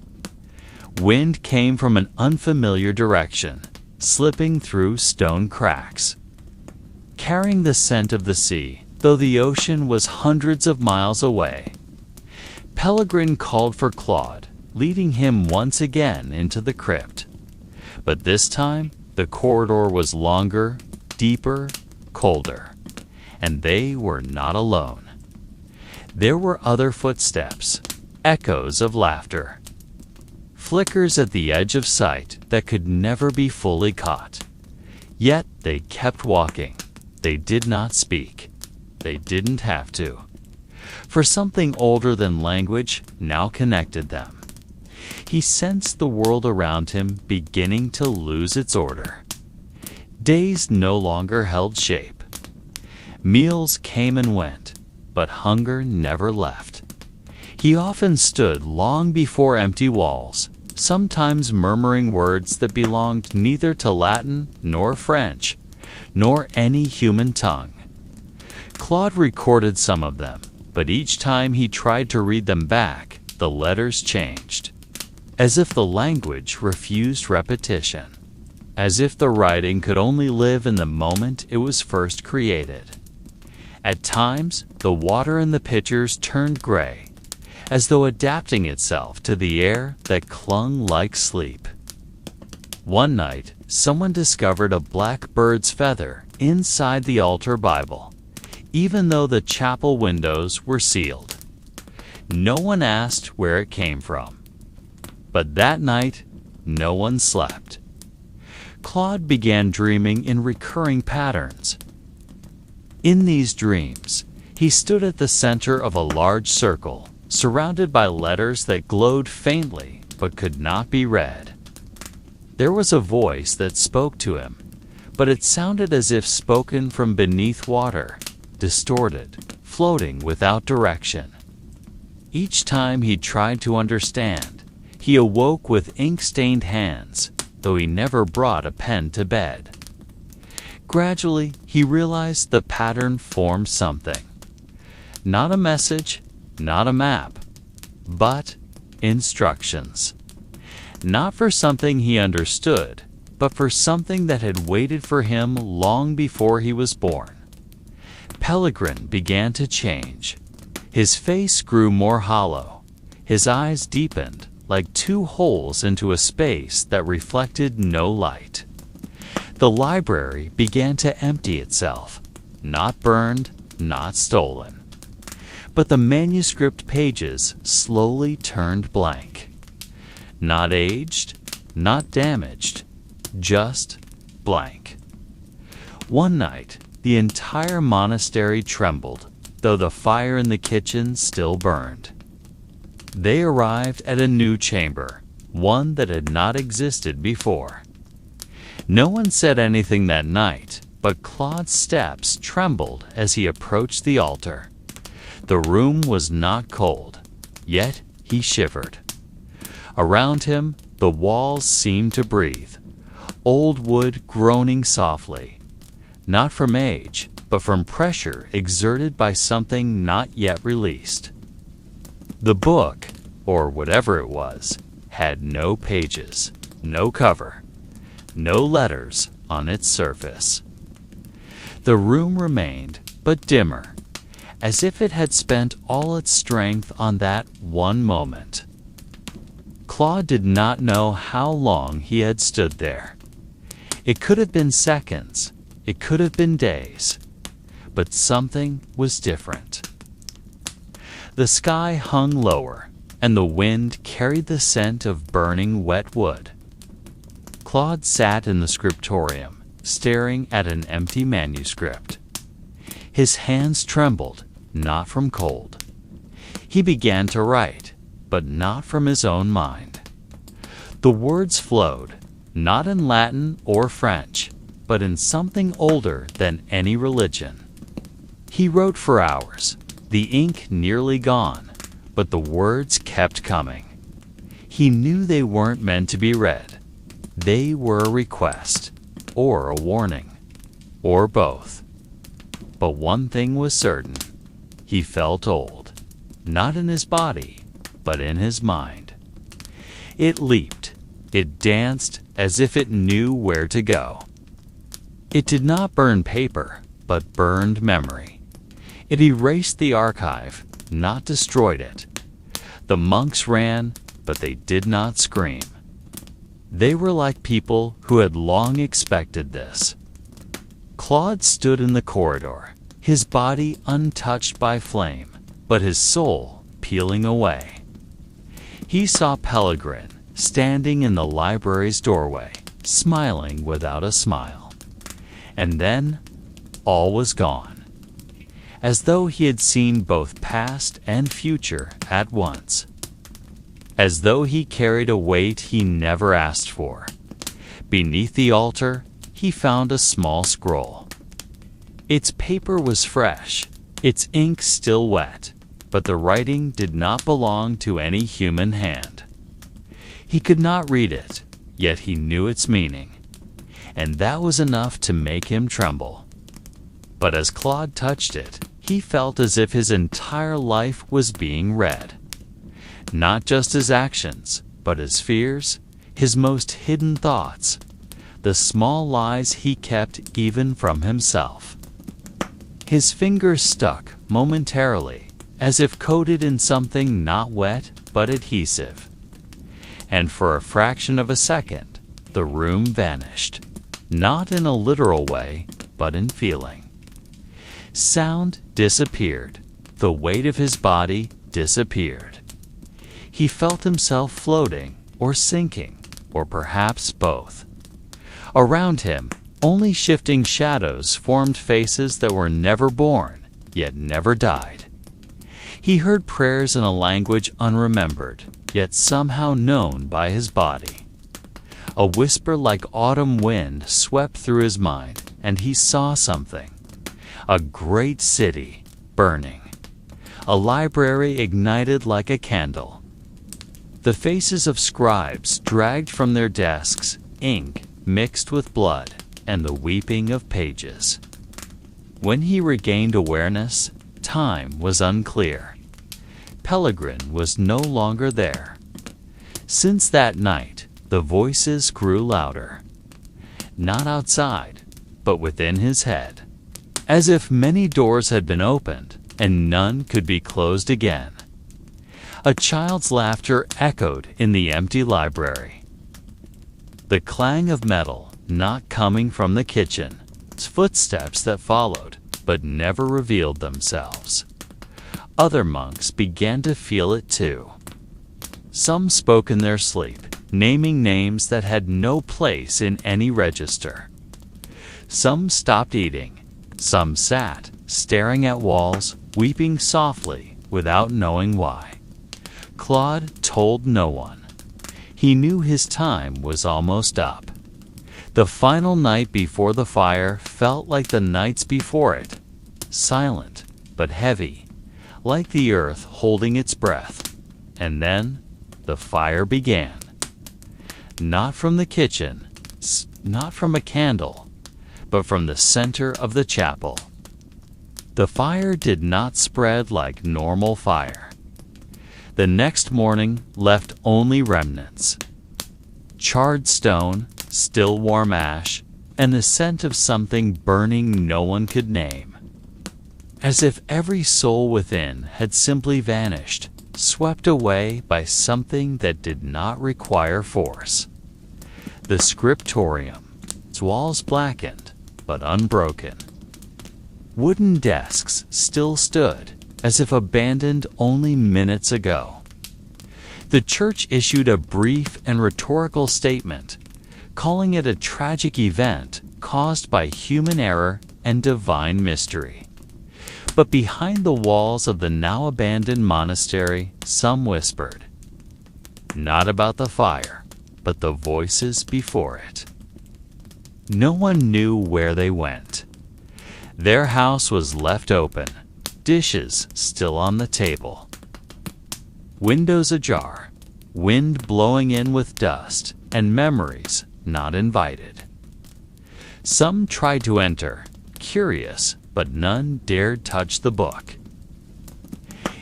Wind came from an unfamiliar direction, slipping through stone cracks, carrying the scent of the sea, though the ocean was hundreds of miles away. Pellegrin called for Claude, leading him once again into the crypt. But this time, the corridor was longer, deeper, colder, and they were not alone. There were other footsteps, echoes of laughter, flickers at the edge of sight that could never be fully caught. Yet they kept walking. They did not speak. They didn't have to. For something older than language now connected them. He sensed the world around him beginning to lose its order. Days no longer held shape. Meals came and went, but hunger never left. He often stood long before empty walls, sometimes murmuring words that belonged neither to Latin nor French, nor any human tongue. Claude recorded some of them, but each time he tried to read them back, the letters changed. As if the language refused repetition. As if the writing could only live in the moment it was first created. At times, the water in the pitchers turned gray, as though adapting itself to the air that clung like sleep. One night, someone discovered a black bird's feather inside the altar Bible, even though the chapel windows were sealed. No one asked where it came from. But that night, no one slept. Claude began dreaming in recurring patterns. In these dreams, he stood at the center of a large circle, surrounded by letters that glowed faintly but could not be read. There was a voice that spoke to him, but it sounded as if spoken from beneath water, distorted, floating without direction. Each time he tried to understand, he awoke with ink-stained hands, though he never brought a pen to bed. Gradually, he realized the pattern formed something. Not a message, not a map, but instructions. Not for something he understood, but for something that had waited for him long before he was born. Pellegrin began to change. His face grew more hollow. His eyes deepened, like two holes into a space that reflected no light. The library began to empty itself, not burned, not stolen. But the manuscript pages slowly turned blank. Not aged, not damaged, just blank. One night, the entire monastery trembled, though the fire in the kitchen still burned. They arrived at a new chamber, one that had not existed before. No one said anything that night, but Claude's steps trembled as he approached the altar. The room was not cold, yet he shivered. Around him, the walls seemed to breathe, old wood groaning softly, not from age, but from pressure exerted by something not yet released. The book, or whatever it was, had no pages, no cover, no letters on its surface. The room remained, but dimmer, as if it had spent all its strength on that one moment. Claude did not know how long he had stood there. It could have been seconds, it could have been days, but something was different. The sky hung lower, and the wind carried the scent of burning wet wood. Claude sat in the scriptorium, staring at an empty manuscript. His hands trembled, not from cold. He began to write, but not from his own mind. The words flowed, not in Latin or French, but in something older than any religion. He wrote for hours, the ink nearly gone, but the words kept coming. He knew they weren't meant to be read. They were a request, or a warning, or both. But one thing was certain. He felt old, not in his body, but in his mind. It leaped, it danced as if it knew where to go. It did not burn paper, but burned memory. It erased the archive, not destroyed it. The monks ran, but they did not scream. They were like people who had long expected this. Claude stood in the corridor, his body untouched by flame, but his soul peeling away. He saw Pellegrin standing in the library's doorway, smiling without a smile. And then, all was gone, as though he had seen both past and future at once. As though he carried a weight he never asked for. Beneath the altar, he found a small scroll. Its paper was fresh, its ink still wet, but the writing did not belong to any human hand. He could not read it, yet he knew its meaning, and that was enough to make him tremble. But as Claude touched it, he felt as if his entire life was being read. Not just his actions, but his fears, his most hidden thoughts, the small lies he kept even from himself. His fingers stuck momentarily, as if coated in something not wet but adhesive. And for a fraction of a second, the room vanished, not in a literal way, but in feeling. Sound disappeared, the weight of his body disappeared. He felt himself floating, or sinking, or perhaps both. Around him, only shifting shadows formed faces that were never born, yet never died. He heard prayers in a language unremembered, yet somehow known by his body. A whisper like autumn wind swept through his mind, and he saw something. A great city burning. A library ignited like a candle. The faces of scribes dragged from their desks, ink mixed with blood, and the weeping of pages. When he regained awareness, time was unclear. Pellegrin was no longer there. Since that night, the voices grew louder. Not outside, but within his head. As if many doors had been opened, and none could be closed again. A child's laughter echoed in the empty library. The clang of metal, not coming from the kitchen, footsteps that followed, but never revealed themselves. Other monks began to feel it too. Some spoke in their sleep, naming names that had no place in any register. Some stopped eating. Some sat, staring at walls, weeping softly without knowing why. Claude told no one. He knew his time was almost up. The final night before the fire felt like the nights before it, silent but heavy, like the earth holding its breath. And then the fire began. Not from the kitchen, not from a candle, but from the center of the chapel. The fire did not spread like normal fire. The next morning left only remnants. Charred stone, still warm ash, and the scent of something burning no one could name. As if every soul within had simply vanished, swept away by something that did not require force. The scriptorium, its walls blackened, but unbroken. Wooden desks still stood, as if abandoned only minutes ago. The church issued a brief and rhetorical statement, calling it a tragic event caused by human error and divine mystery. But behind the walls of the now abandoned monastery, some whispered, not about the fire, but the voices before it. No one knew where they went. Their house was left open, dishes still on the table. Windows ajar, wind blowing in with dust, and memories not invited. Some tried to enter, curious, but none dared touch the book.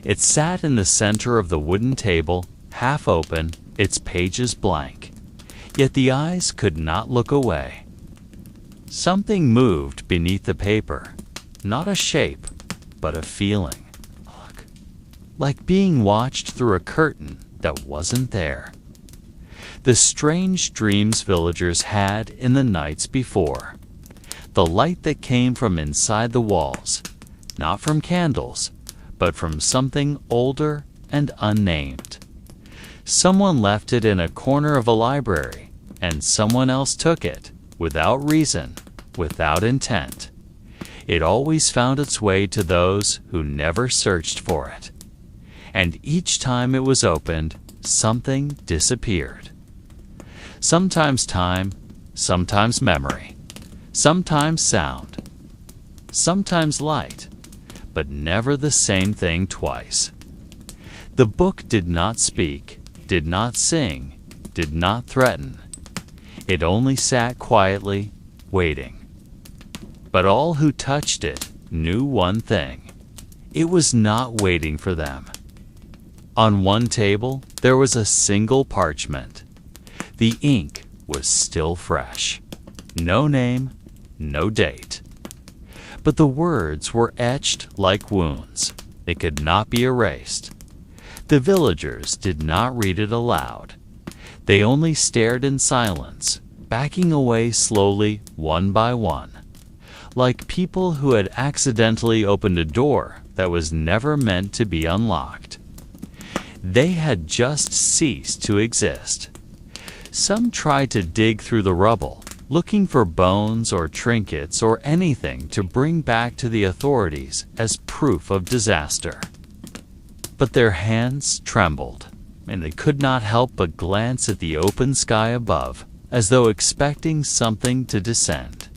It sat in the center of the wooden table, half open, its pages blank. Yet the eyes could not look away. Something moved beneath the paper, not a shape, but a feeling. Like being watched through a curtain that wasn't there. The strange dreams villagers had in the nights before. The light that came from inside the walls, not from candles, but from something older and unnamed. Someone left it in a corner of a library, and someone else took it, without reason, without intent. It always found its way to those who never searched for it. And each time it was opened, something disappeared. Sometimes time, sometimes memory, sometimes sound, sometimes light, but never the same thing twice. The book did not speak, did not sing, did not threaten. It only sat quietly, waiting. But all who touched it knew one thing. It was not waiting for them. On one table, there was a single parchment. The ink was still fresh. No name, no date. But the words were etched like wounds. They could not be erased. The villagers did not read it aloud. They only stared in silence, backing away slowly, one by one, like people who had accidentally opened a door that was never meant to be unlocked. They had just ceased to exist. Some tried to dig through the rubble, looking for bones or trinkets or anything to bring back to the authorities as proof of disaster. But their hands trembled, and they could not help but glance at the open sky above, as though expecting something to descend.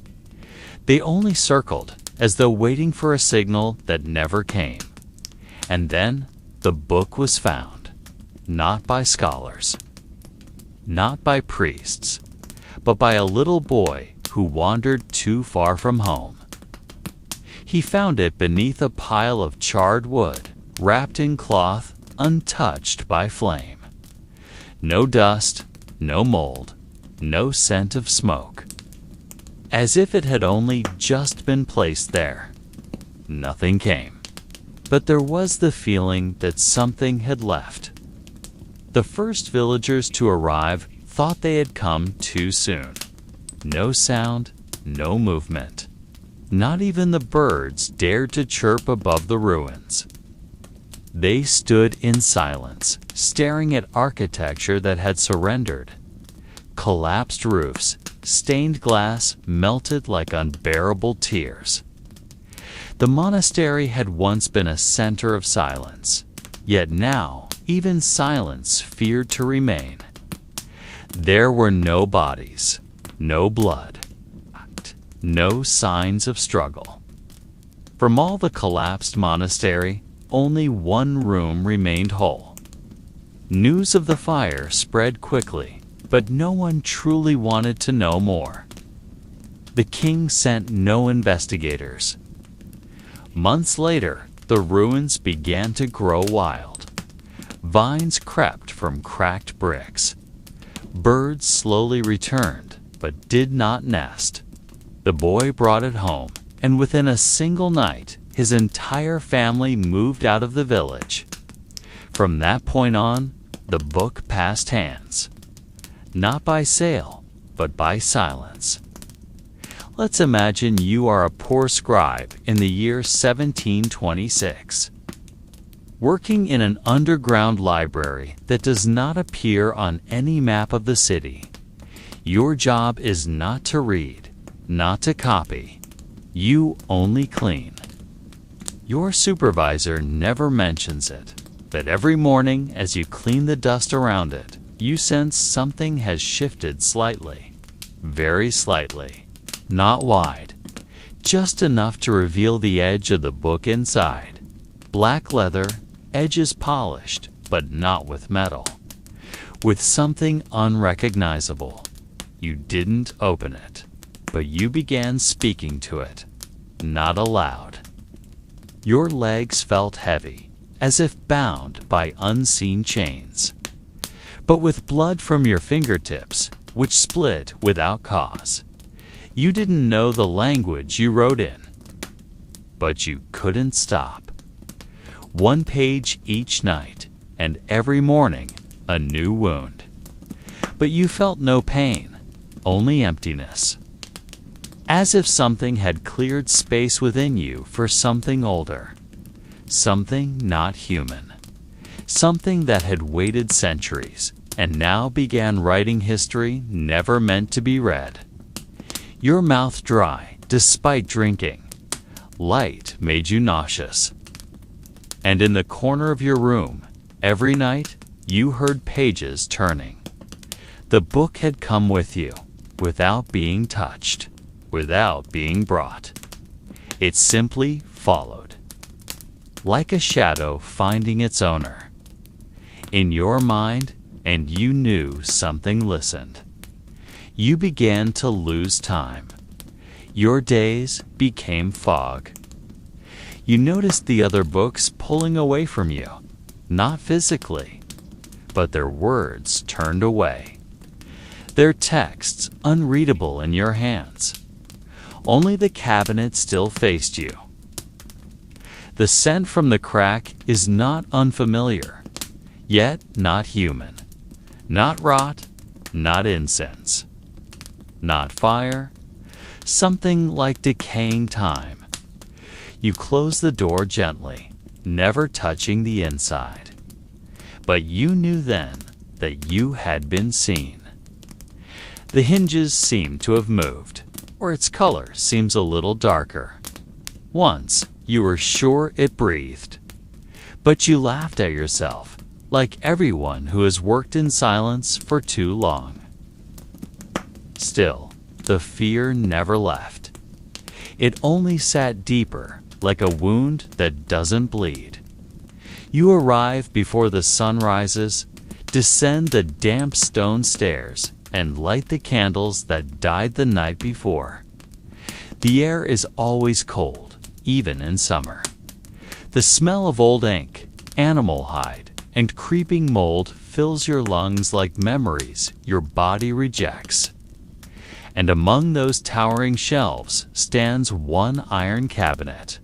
They only circled, as though waiting for a signal that never came. And then the book was found, not by scholars, not by priests, but by a little boy who wandered too far from home. He found it beneath a pile of charred wood, wrapped in cloth, untouched by flame. No dust, no mold, no scent of smoke. As if it had only just been placed there. Nothing came. But there was the feeling that something had left. The first villagers to arrive thought they had come too soon. No sound, no movement. Not even the birds dared to chirp above the ruins. They stood in silence, staring at architecture that had surrendered. Collapsed roofs, stained glass melted like unbearable tears. The monastery had once been a center of silence, yet now even silence feared to remain. There were no bodies, no blood, no signs of struggle. From all the collapsed monastery, only one room remained whole. News of the fire spread quickly, but no one truly wanted to know more. The king sent no investigators. Months later, the ruins began to grow wild. Vines crept from cracked bricks. Birds slowly returned, but did not nest. The boy brought it home, and within a single night, his entire family moved out of the village. From that point on, the book passed hands. Not by sale, but by silence. Let's imagine you are a poor scribe in the year 1726. Working in an underground library that does not appear on any map of the city. Your job is not to read, not to copy. You only clean. Your supervisor never mentions it, but every morning as you clean the dust around it, you sense something has shifted slightly, very slightly, not wide, just enough to reveal the edge of the book inside. Black leather, edges polished, but not with metal, with something unrecognizable. You didn't open it, but you began speaking to it, not aloud. Your legs felt heavy, as if bound by unseen chains, but with blood from your fingertips, which split without cause. You didn't know the language you wrote in, but you couldn't stop. One page each night, and every morning a new wound. But you felt no pain, only emptiness. As if something had cleared space within you for something older, something not human, something that had waited centuries and now began writing history never meant to be read. Your mouth dry despite drinking. Light made you nauseous. And in the corner of your room, every night, you heard pages turning. The book had come with you, without being touched, without being brought. It simply followed, like a shadow finding its owner. In your mind, and you knew something listened. You began to lose time. Your days became fog. You noticed the other books pulling away from you, not physically, but their words turned away. Their texts unreadable in your hands. Only the cabinet still faced you. The scent from the crack is not unfamiliar, yet not human, not rot, not incense, not fire, something like decaying time. You closed the door gently, never touching the inside. But you knew then that you had been seen. The hinges seemed to have moved, or its color seems a little darker. Once, you were sure it breathed. But you laughed at yourself, like everyone who has worked in silence for too long. Still, the fear never left. It only sat deeper, like a wound that doesn't bleed. You arrive before the sun rises, descend the damp stone stairs, and light the candles that died the night before. The air is always cold, even in summer. The smell of old ink, animal hide, and creeping mold fills your lungs like memories your body rejects. And among those towering shelves stands one iron cabinet.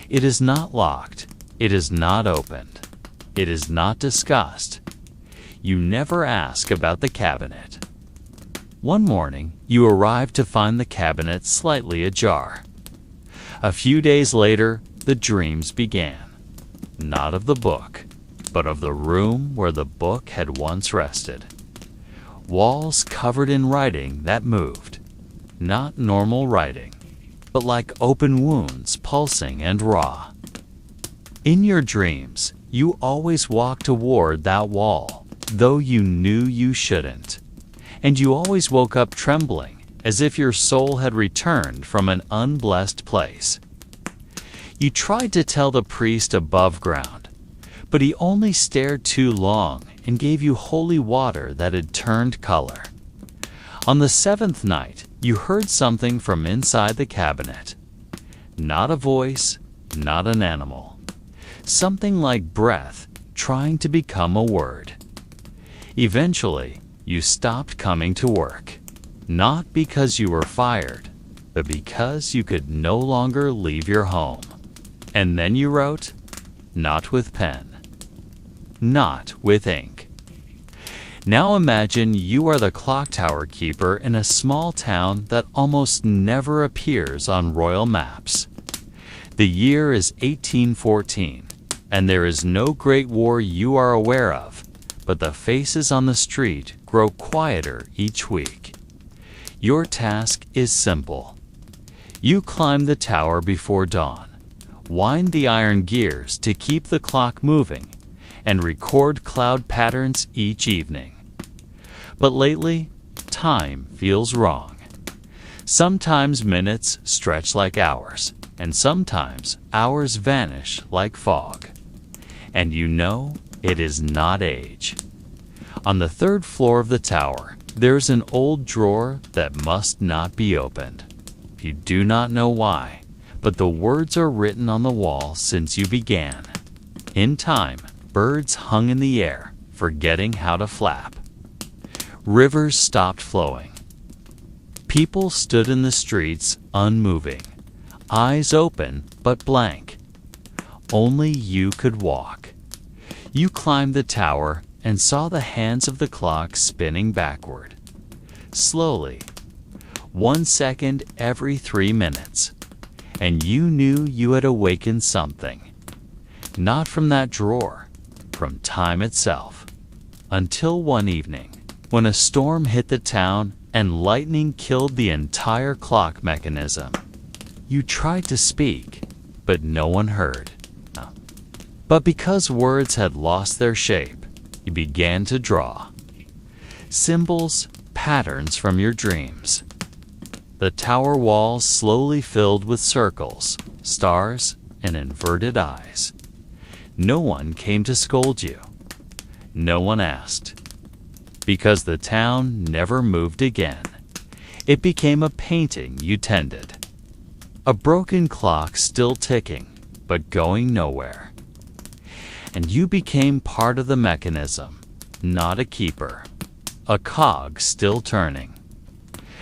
It is not locked, it is not opened, it is not discussed. You never ask about the cabinet. One morning, you arrive to find the cabinet slightly ajar. A few days later, the dreams began. Not of the book, but of the room where the book had once rested. Walls covered in writing that moved. Not normal writing, but like open wounds, pulsing and raw. In your dreams, you always walk toward that wall, though you knew you shouldn't. And you always woke up trembling, as if your soul had returned from an unblessed place. You tried to tell the priest above ground, but he only stared too long and gave you holy water that had turned color. On the seventh night, you heard something from inside the cabinet. Not a voice, not an animal. Something like breath trying to become a word. Eventually, you stopped coming to work. Not because you were fired, but because you could no longer leave your home. And then you wrote, not with pen, not with ink. Now imagine you are the clock tower keeper in a small town that almost never appears on royal maps. The year is 1814, and there is no great war you are aware of, but the faces on the street grow quieter each week. Your task is simple. You climb the tower before dawn, wind the iron gears to keep the clock moving, and record cloud patterns each evening. But lately, time feels wrong. Sometimes minutes stretch like hours, and sometimes hours vanish like fog. And you know it is not age. On the third floor of the tower, there's an old drawer that must not be opened. You do not know why, but the words are written on the wall since you began. In time, birds hung in the air, forgetting how to flap. Rivers stopped flowing. People stood in the streets, unmoving, eyes open but blank. Only you could walk. You climbed the tower and saw the hands of the clock spinning backward. Slowly, 1 second every 3 minutes. And you knew you had awakened something. Not from that drawer, from time itself. Until one evening, when a storm hit the town and lightning killed the entire clock mechanism. You tried to speak, but no one heard. But because words had lost their shape, you began to draw. Symbols, patterns from your dreams. The tower walls slowly filled with circles, stars, and inverted eyes. No one came to scold you. No one asked. Because the town never moved again. It became a painting you tended. A broken clock still ticking, but going nowhere. And you became part of the mechanism, not a keeper. A cog still turning.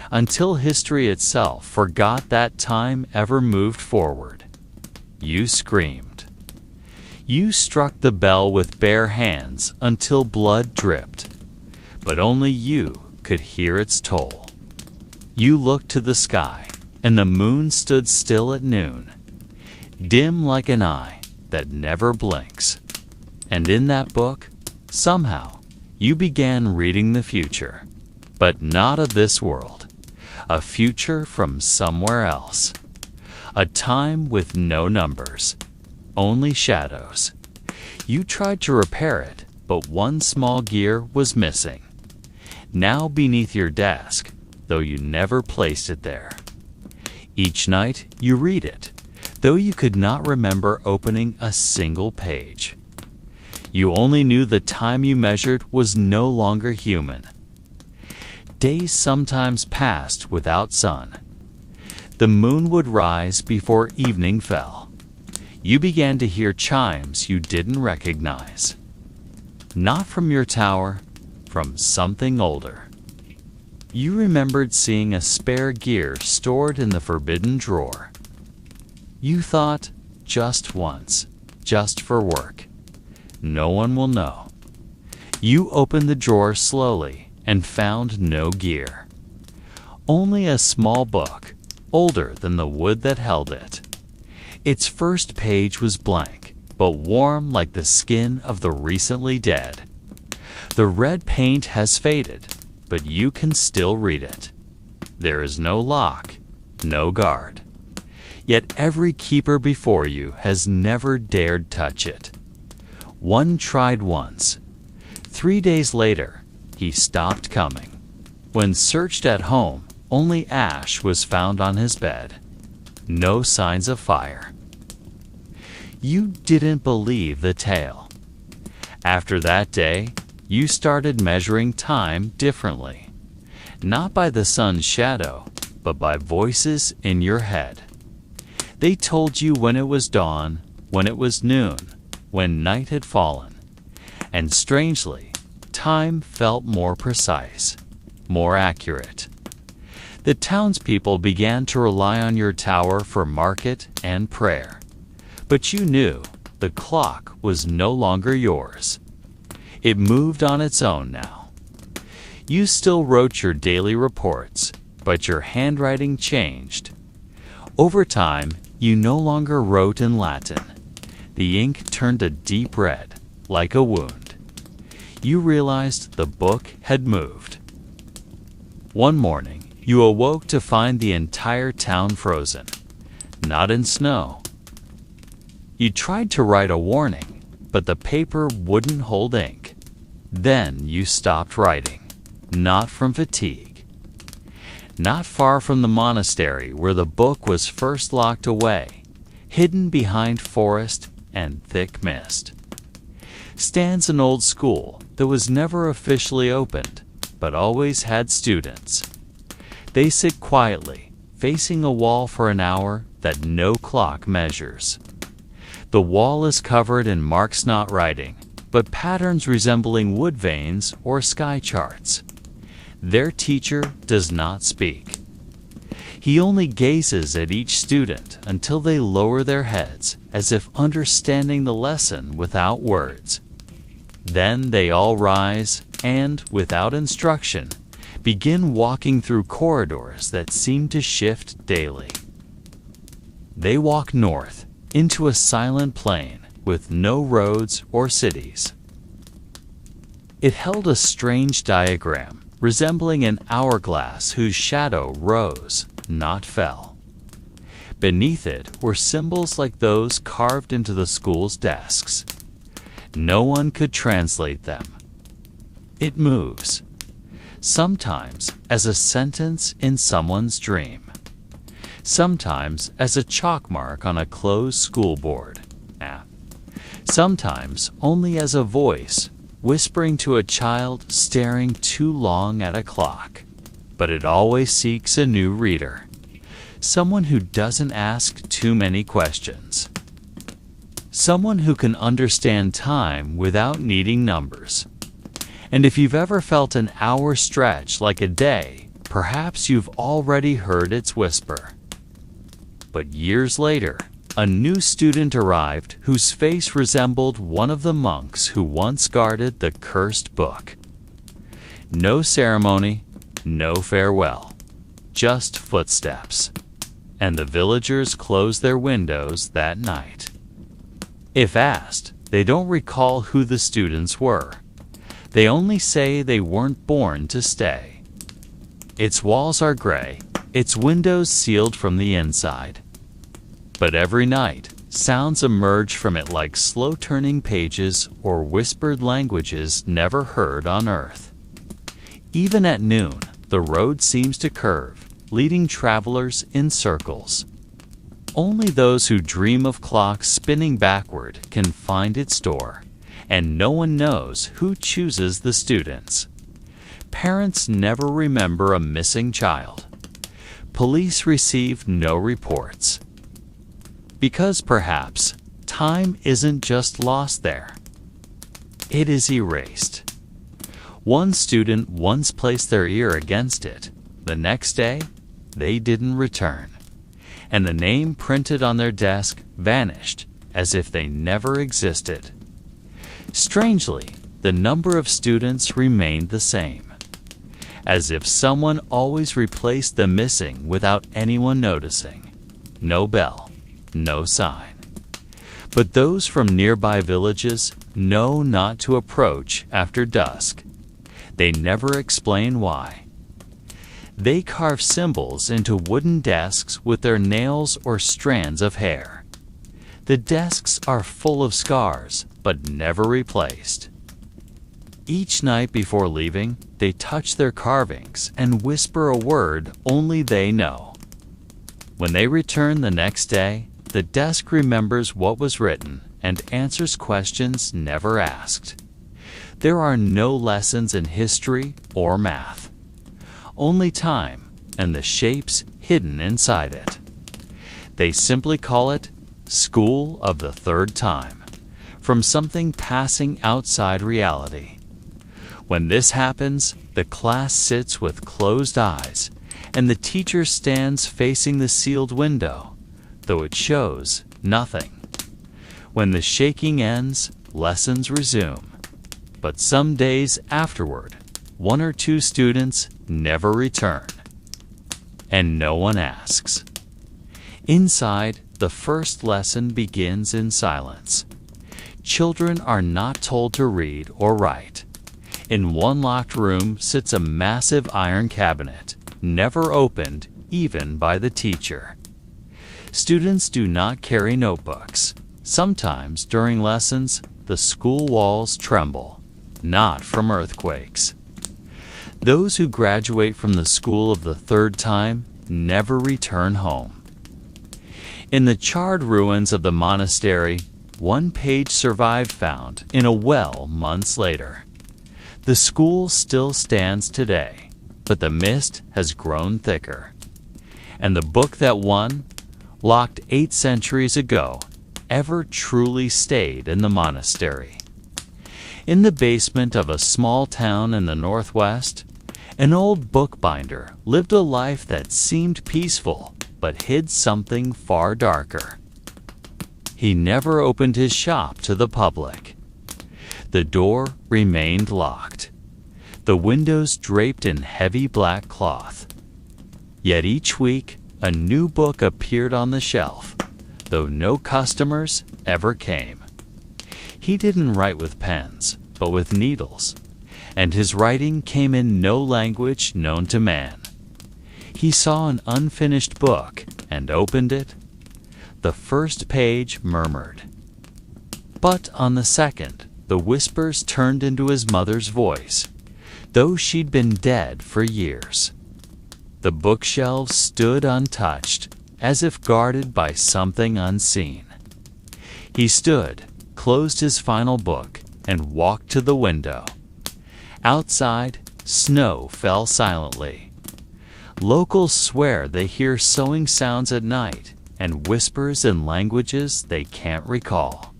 Until history itself forgot that time ever moved forward. You screamed. You struck the bell with bare hands until blood dripped. But only you could hear its toll. You looked to the sky, and the moon stood still at noon, dim like an eye that never blinks. And in that book, somehow, you began reading the future, but not of this world, a future from somewhere else, a time with no numbers, only shadows. You tried to repair it, but one small gear was missing. Now beneath your desk, though you never placed it there. Each night you read it, though you could not remember opening a single page. You only knew the time you measured was no longer human. Days sometimes passed without sun. The moon would rise before evening fell. You began to hear chimes you didn't recognize. Not from your tower, from something older. You remembered seeing a spare gear stored in the forbidden drawer. You thought, just once, just for work. No one will know. You opened the drawer slowly and found no gear. Only a small book, older than the wood that held it. Its first page was blank, but warm like the skin of the recently dead. The red paint has faded, but you can still read it. There is no lock, no guard. Yet every keeper before you has never dared touch it. One tried once. 3 days later, he stopped coming. When searched at home, only ash was found on his bed. No signs of fire. You didn't believe the tale. After that day, you started measuring time differently. Not by the sun's shadow, but by voices in your head. They told you when it was dawn, when it was noon, when night had fallen. And strangely, time felt more precise, more accurate. The townspeople began to rely on your tower for market and prayer. But you knew the clock was no longer yours. It moved on its own now. You still wrote your daily reports, but your handwriting changed. Over time, you no longer wrote in Latin. The ink turned a deep red, like a wound. You realized the book had moved. One morning, you awoke to find the entire town frozen, not in snow. You tried to write a warning, but the paper wouldn't hold ink. Then you stopped writing, not from fatigue. Not far from the monastery where the book was first locked away, hidden behind forest and thick mist, stands an old school that was never officially opened, but always had students. They sit quietly, facing a wall for an hour that no clock measures. The wall is covered in marks not writing, but patterns resembling wood veins or sky charts. Their teacher does not speak. He only gazes at each student until they lower their heads, as if understanding the lesson without words. Then they all rise and, without instruction, begin walking through corridors that seem to shift daily. They walk north into a silent plain with no roads or cities. It held a strange diagram, resembling an hourglass whose shadow rose, not fell. Beneath it were symbols like those carved into the school's desks. No one could translate them. It moves, sometimes as a sentence in someone's dream, sometimes as a chalk mark on a closed school board, sometimes only as a voice whispering to a child staring too long at a clock. But it always seeks a new reader, someone who doesn't ask too many questions, someone who can understand time without needing numbers. And if you've ever felt an hour stretch like a day, perhaps you've already heard its whisper. But years later, a new student arrived whose face resembled one of the monks who once guarded the cursed book. No ceremony, no farewell, just footsteps. And the villagers closed their windows that night. If asked, they don't recall who the students were. They only say they weren't born to stay. Its walls are gray, its windows sealed from the inside. But every night, sounds emerge from it like slow-turning pages or whispered languages never heard on earth. Even at noon, the road seems to curve, leading travelers in circles. Only those who dream of clocks spinning backward can find its door, and no one knows who chooses the students. Parents never remember a missing child. Police receive no reports. Because perhaps time isn't just lost there. It is erased. One student once placed their ear against it. The next day, they didn't return. And the name printed on their desk vanished as if they never existed. Strangely, the number of students remained the same, as if someone always replaced the missing without anyone noticing. No bell, no sign. But those from nearby villages know not to approach after dusk. They never explain why. They carve symbols into wooden desks with their nails or strands of hair. The desks are full of scars, but never replaced. Each night before leaving, they touch their carvings and whisper a word only they know. When they return the next day, the desk remembers what was written and answers questions never asked. There are no lessons in history or math, only time and the shapes hidden inside it. They simply call it School of the Third Time, from something passing outside reality. When this happens, the class sits with closed eyes, and the teacher stands facing the sealed window, though it shows nothing. When the shaking ends, lessons resume. But some days afterward, 1 or 2 students never return, and no one asks. Inside, the first lesson begins in silence. Children are not told to read or write. In one locked room sits a massive iron cabinet, never opened even by the teacher. Students do not carry notebooks. Sometimes during lessons, the school walls tremble, not from earthquakes. Those who graduate from the School of the Third Time never return home. In the charred ruins of the monastery, one page survived, found in a well months later. The school still stands today, but the mist has grown thicker. And the book that won, locked 8 centuries ago, ever truly stayed in the monastery. In the basement of a small town in the northwest, an old bookbinder lived a life that seemed peaceful, but hid something far darker. He never opened his shop to the public. The door remained locked, the windows draped in heavy black cloth. Yet each week, a new book appeared on the shelf, though no customers ever came. He didn't write with pens, but with needles, and his writing came in no language known to man. He saw an unfinished book and opened it. The first page murmured, but on the second, the whispers turned into his mother's voice, though she'd been dead for years. The bookshelves stood untouched, as if guarded by something unseen. He stood, closed his final book, and walked to the window. Outside, snow fell silently. Locals swear they hear soughing sounds at night and whispers in languages they can't recall.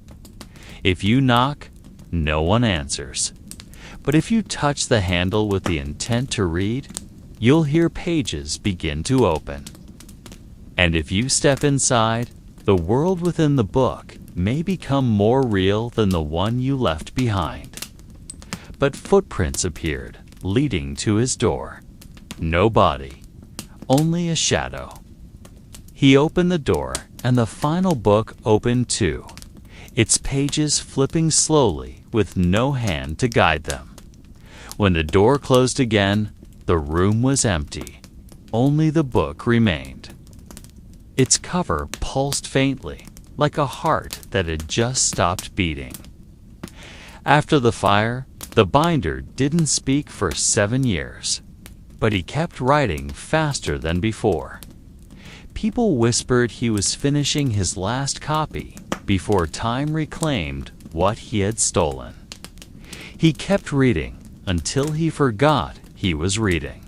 If you knock, no one answers. But if you touch the handle with the intent to read, you'll hear pages begin to open. And if you step inside, the world within the book may become more real than the one you left behind. But footprints appeared, leading to his door. No body, only a shadow. He opened the door, and the final book opened too, its pages flipping slowly with no hand to guide them. When the door closed again, the room was empty. Only the book remained. Its cover pulsed faintly, like a heart that had just stopped beating. After the fire, the binder didn't speak for 7 years, but he kept writing faster than before. People whispered he was finishing his last copy before time reclaimed what he had stolen. He kept reading until he forgot he was reading,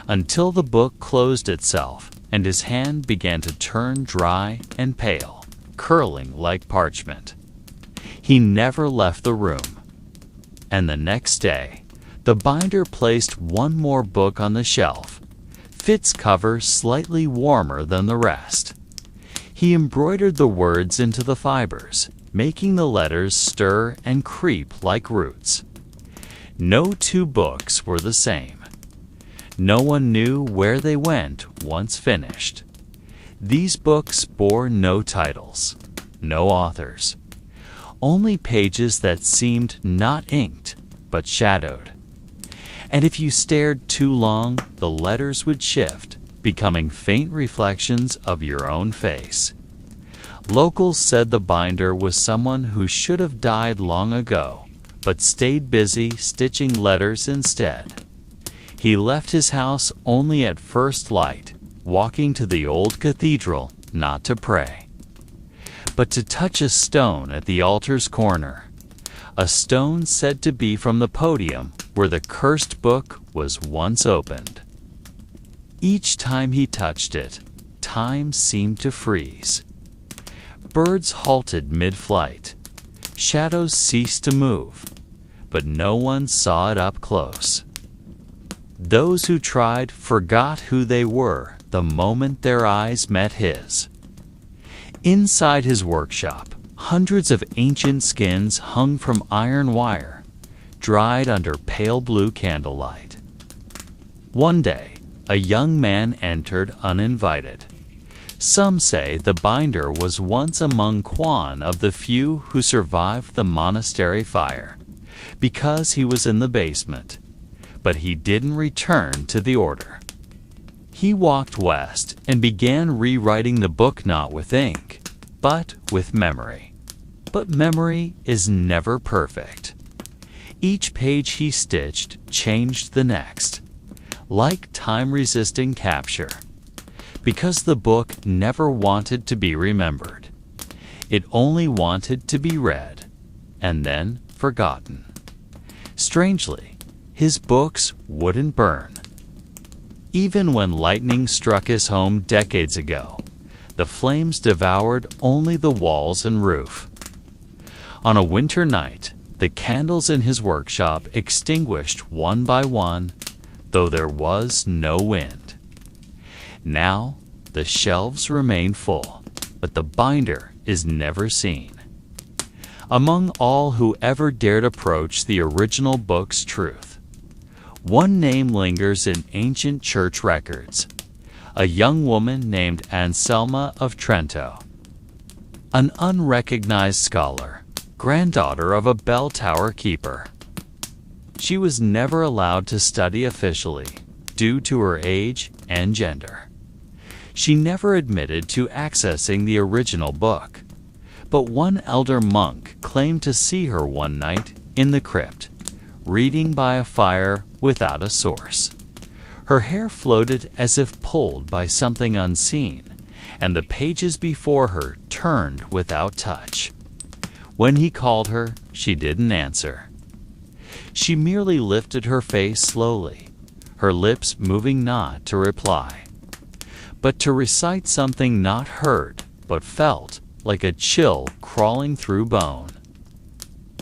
until the book closed itself and his hand began to turn dry and pale, curling like parchment. He never left the room. And the next day, the binder placed one more book on the shelf, its cover slightly warmer than the rest. He embroidered the words into the fibers, making the letters stir and creep like roots. No 2 books were the same. No one knew where they went once finished. These books bore no titles, no authors, only pages that seemed not inked, but shadowed. And if you stared too long, the letters would shift, becoming faint reflections of your own face. Locals said the binder was someone who should have died long ago, but stayed busy stitching letters instead. He left his house only at first light, walking to the old cathedral not to pray, but to touch a stone at the altar's corner, a stone said to be from the podium where the cursed book was once opened. Each time he touched it, time seemed to freeze. Birds halted mid-flight. Shadows ceased to move, but no one saw it up close. Those who tried forgot who they were the moment their eyes met his. Inside his workshop, hundreds of ancient skins hung from iron wire, dried under pale blue candlelight. One day, a young man entered uninvited. Some say the binder was once among one of the few who survived the monastery fire, because he was in the basement, but he didn't return to the order. He walked west and began rewriting the book not with ink, but with memory. But memory is never perfect. Each page he stitched changed the next, like time-resisting capture, because the book never wanted to be remembered. It only wanted to be read, and then forgotten. Strangely, his books wouldn't burn. Even when lightning struck his home decades ago, the flames devoured only the walls and roof. On a winter night, the candles in his workshop extinguished one by one, though there was no wind. Now, the shelves remain full, but the binder is never seen. Among all who ever dared approach the original book's truth, one name lingers in ancient church records: a young woman named Anselma of Trento, an unrecognized scholar, granddaughter of a bell tower keeper. She was never allowed to study officially due to her age and gender. She never admitted to accessing the original book, but one elder monk claimed to see her one night in the crypt, reading by a fire without a source. Her hair floated as if pulled by something unseen, and the pages before her turned without touch. When he called her, she didn't answer. She merely lifted her face slowly, her lips moving not to reply, but to recite something not heard but felt, like a chill crawling through bone.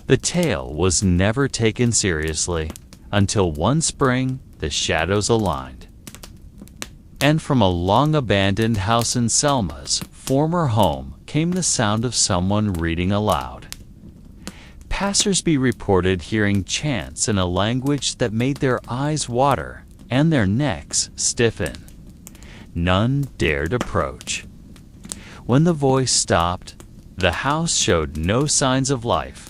The tale was never taken seriously until one spring the shadows aligned, and from a long-abandoned house in Selma's former home came the sound of someone reading aloud. Passersby reported hearing chants in a language that made their eyes water and their necks stiffen. None dared approach. When the voice stopped, the house showed no signs of life,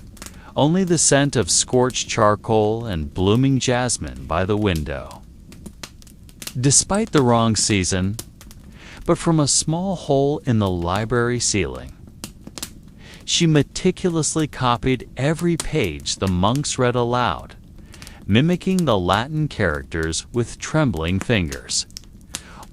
only the scent of scorched charcoal and blooming jasmine by the window. Despite the wrong season, but from a small hole in the library ceiling, she meticulously copied every page the monks read aloud, mimicking the Latin characters with trembling fingers.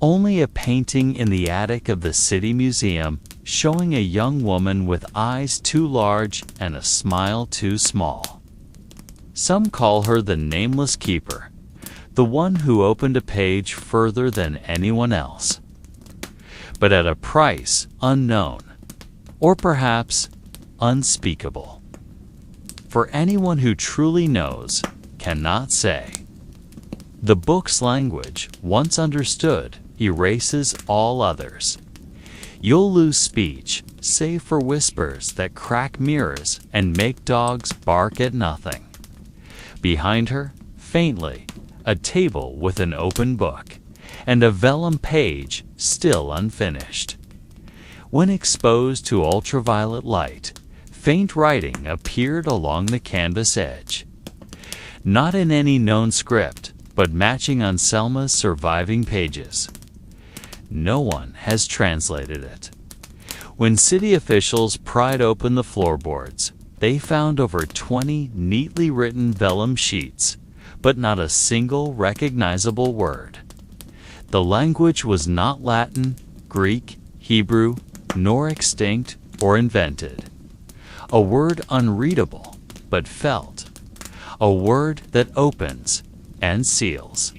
Only a painting in the attic of the city museum showing a young woman with eyes too large and a smile too small. Some call her the nameless keeper, the one who opened a page further than anyone else, but at a price unknown, or perhaps unspeakable. For anyone who truly knows cannot say. The book's language, once understood, erases all others. You'll lose speech, save for whispers that crack mirrors and make dogs bark at nothing. Behind her, faintly, a table with an open book, and a vellum page still unfinished. When exposed to ultraviolet light, faint writing appeared along the canvas edge. Not in any known script, but matching Anselma's surviving pages. No one has translated it. When city officials pried open the floorboards, they found over 20 neatly written vellum sheets, but not a single recognizable word. The language was not Latin, Greek, Hebrew, nor extinct or invented. A word unreadable, but felt. A word that opens and seals.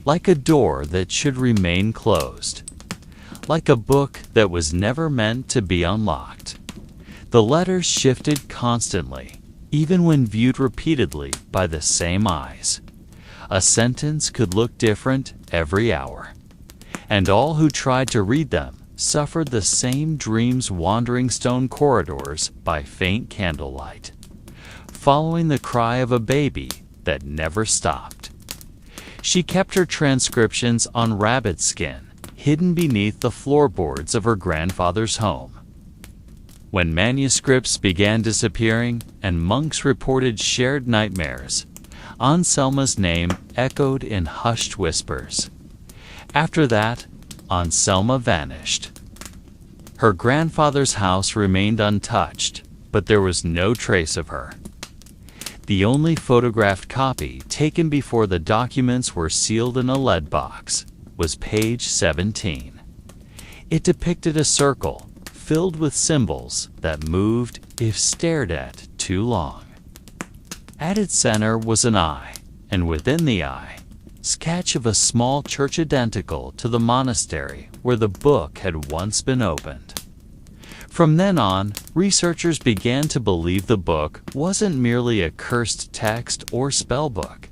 Like a door that should remain closed. Like a book that was never meant to be unlocked. The letters shifted constantly, even when viewed repeatedly by the same eyes. A sentence could look different every hour. And all who tried to read them suffered the same dreams wandering stone corridors by faint candlelight, following the cry of a baby that never stopped. She kept her transcriptions on rabbit skin, hidden beneath the floorboards of her grandfather's home. When manuscripts began disappearing and monks reported shared nightmares, Anselma's name echoed in hushed whispers. After that, Anselma vanished. Her grandfather's house remained untouched, but there was no trace of her. The only photographed copy, taken before the documents were sealed in a lead box, was page 17. It depicted a circle filled with symbols that moved if stared at too long. At its center was an eye, and within the eye, sketch of a small church identical to the monastery where the book had once been opened. From then on, researchers began to believe the book wasn't merely a cursed text or spellbook.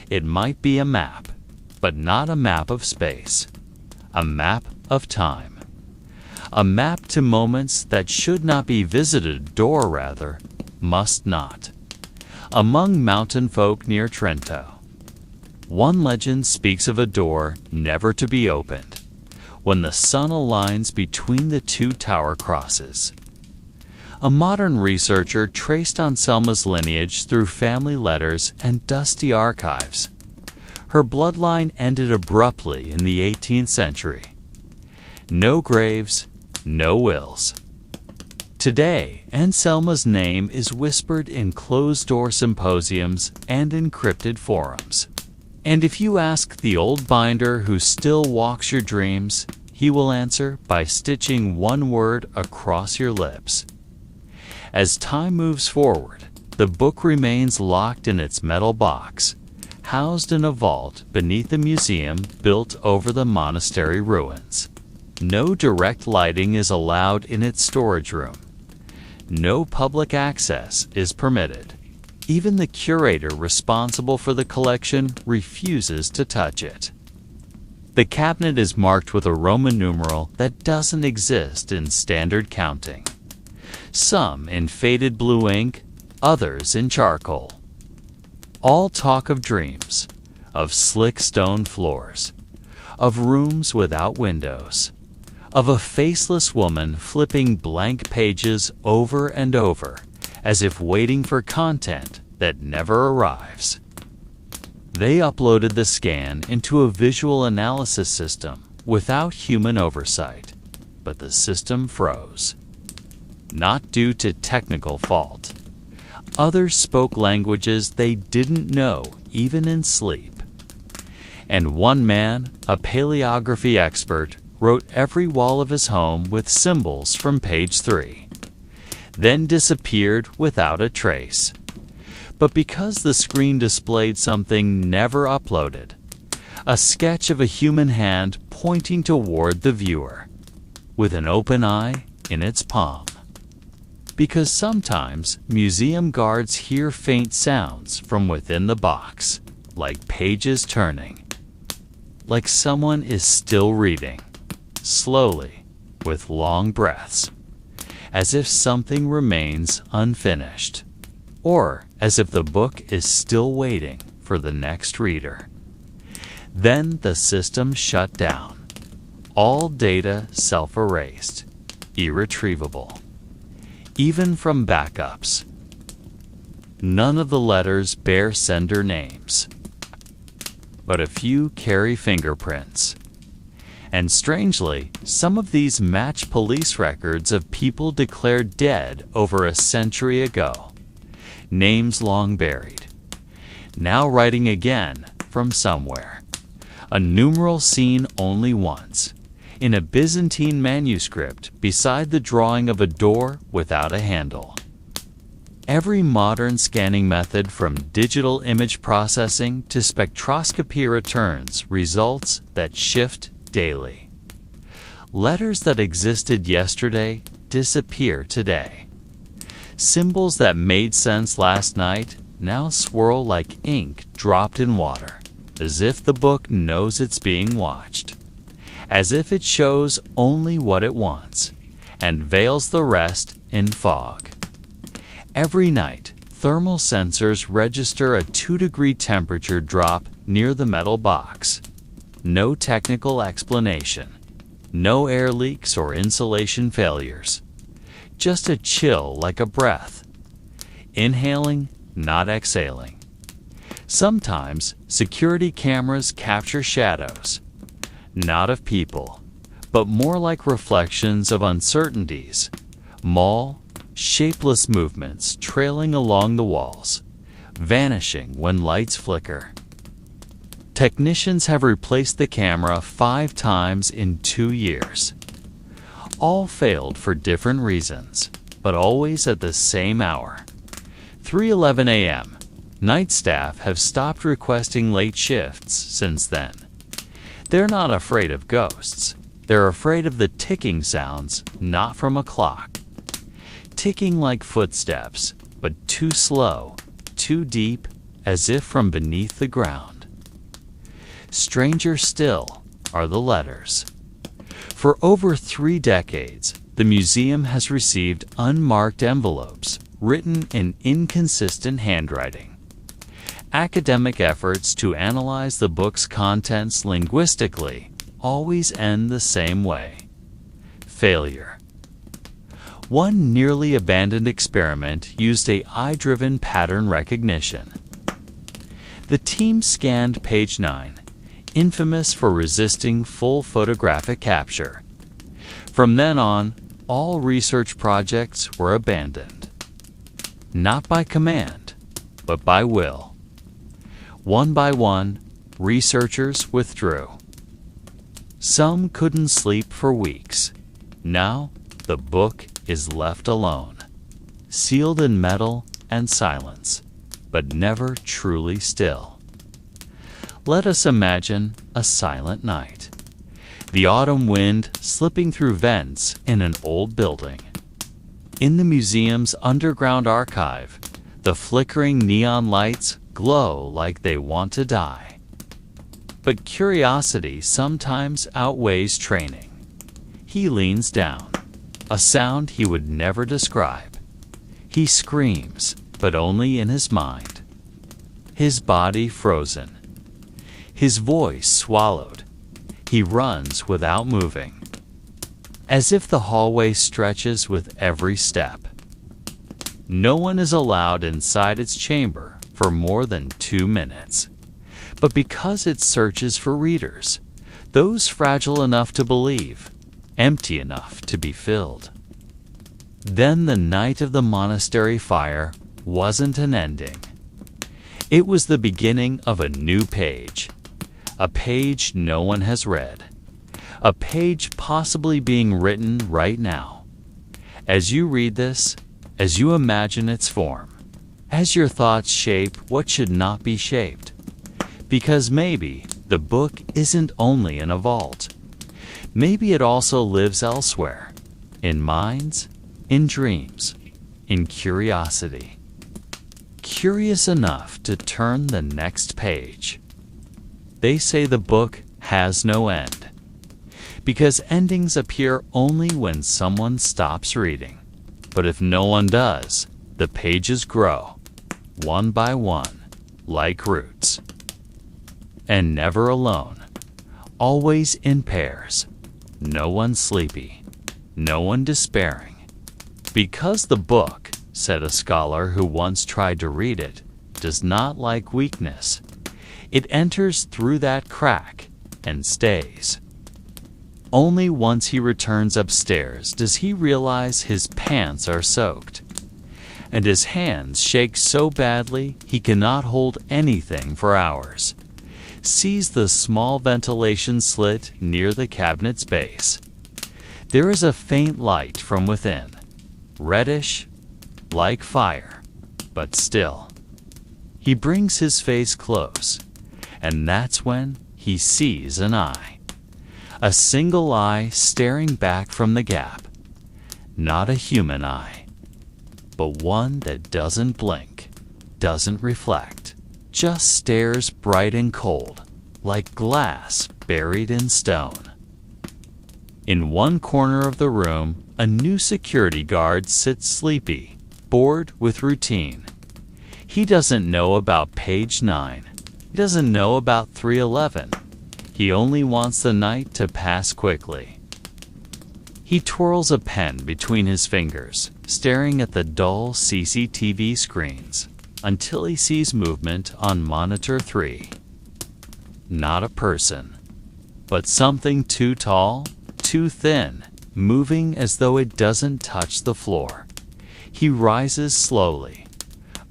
It might be a map, but not a map of space. A map of time. A map to moments that should not be visited, or rather, must not. Among mountain folk near Trento. One legend speaks of a door never to be opened, when the sun aligns between the two tower crosses. A modern researcher traced Anselma's lineage through family letters and dusty archives. Her bloodline ended abruptly in the 18th century. No graves, no wills. Today, Anselma's name is whispered in closed-door symposiums and encrypted forums. And if you ask the old binder who still walks your dreams, he will answer by stitching one word across your lips. As time moves forward, the book remains locked in its metal box, housed in a vault beneath the museum built over the monastery ruins. No direct lighting is allowed in its storage room. No public access is permitted. Even the curator responsible for the collection refuses to touch it. The cabinet is marked with a Roman numeral that doesn't exist in standard counting. Some in faded blue ink, others in charcoal. All talk of dreams, of slick stone floors, of rooms without windows, of a faceless woman flipping blank pages over and over, as if waiting for content that never arrives. They uploaded the scan into a visual analysis system without human oversight, but the system froze. Not due to technical fault. Others spoke languages they didn't know even in sleep. And one man, a paleography expert, wrote every wall of his home with symbols from page 3, then disappeared without a trace. But because the screen displayed something never uploaded, a sketch of a human hand pointing toward the viewer, with an open eye in its palm. Because sometimes museum guards hear faint sounds from within the box, like pages turning, like someone is still reading, slowly, with long breaths, as if something remains unfinished, or as if the book is still waiting for the next reader. Then the system shut down. All data self-erased. irretrievable, even from backups. None of the letters bear sender names, but a few carry fingerprints. And strangely, some of these match police records of people declared dead over a century ago. Names long buried, now writing again from somewhere. A numeral seen only once, in a Byzantine manuscript beside the drawing of a door without a handle. Every modern scanning method, from digital image processing to spectroscopy, returns results that shift daily. Letters that existed yesterday disappear today. Symbols that made sense last night now swirl like ink dropped in water, as if the book knows it's being watched, as if it shows only what it wants and veils the rest in fog. Every night, thermal sensors register a 2-degree temperature drop near the metal box. No technical explanation, no air leaks or insulation failures, just a chill like a breath. Inhaling, not exhaling. Sometimes security cameras capture shadows, not of people, but more like reflections of uncertainties. Mall, shapeless movements trailing along the walls, vanishing when lights flicker. Technicians have replaced the camera 5 times in 2 years. All failed for different reasons, but always at the same hour. 3:11 a.m. Night staff have stopped requesting late shifts since then. They're not afraid of ghosts. They're afraid of the ticking sounds, not from a clock. Ticking like footsteps, but too slow, too deep, as if from beneath the ground. Stranger still are the letters. For over 3 decades, the museum has received unmarked envelopes written in inconsistent handwriting. Academic efforts to analyze the book's contents linguistically always end the same way: failure. One nearly abandoned experiment used AI-driven pattern recognition. The team scanned page 9, infamous for resisting full photographic capture. From then on, all research projects were abandoned. Not by command, but by will. One by one, researchers withdrew. Some couldn't sleep for weeks. Now, the book is left alone, sealed in metal and silence, but never truly still. Let us imagine a silent night. The autumn wind slipping through vents in an old building. In the museum's underground archive, the flickering neon lights glow like they want to die. But curiosity sometimes outweighs training. He leans down, a sound he would never describe. He screams, but only in his mind. His body frozen. His voice swallowed. He runs without moving, as if the hallway stretches with every step. No one is allowed inside its chamber for more than 2 minutes. But because it searches for readers, those fragile enough to believe, empty enough to be filled. Then the night of the monastery fire wasn't an ending. It was the beginning of a new page. A page no one has read. A page possibly being written right now. As you read this, as you imagine its form, as your thoughts shape what should not be shaped. Because maybe the book isn't only in a vault. Maybe it also lives elsewhere, in minds, in dreams, in curiosity. Curious enough to turn the next page. They say the book has no end, because endings appear only when someone stops reading. But if no one does, the pages grow, one by one, like roots. And never alone, always in pairs, no one sleepy. no one despairing. Because the book, said a scholar who once tried to read it, does not like weakness. It enters through that crack and stays. Only once he returns upstairs does he realize his pants are soaked, and his hands shake so badly he cannot hold anything for hours. Sees the small ventilation slit near the cabinet's base. There is a faint light from within, reddish, like fire, but still. He brings his face close, and that's when he sees an eye. A single eye staring back from the gap. Not a human eye, but one that doesn't blink, doesn't reflect, just stares bright and cold, like glass buried in stone. In one corner of the room, a new security guard sits sleepy, bored with routine. He doesn't know about page 9. He doesn't know about 311. He only wants the night to pass quickly. He twirls a pen between his fingers, staring at the dull CCTV screens, until he sees movement on monitor 3. Not a person, but something too tall, too thin, moving as though it doesn't touch the floor. He rises slowly,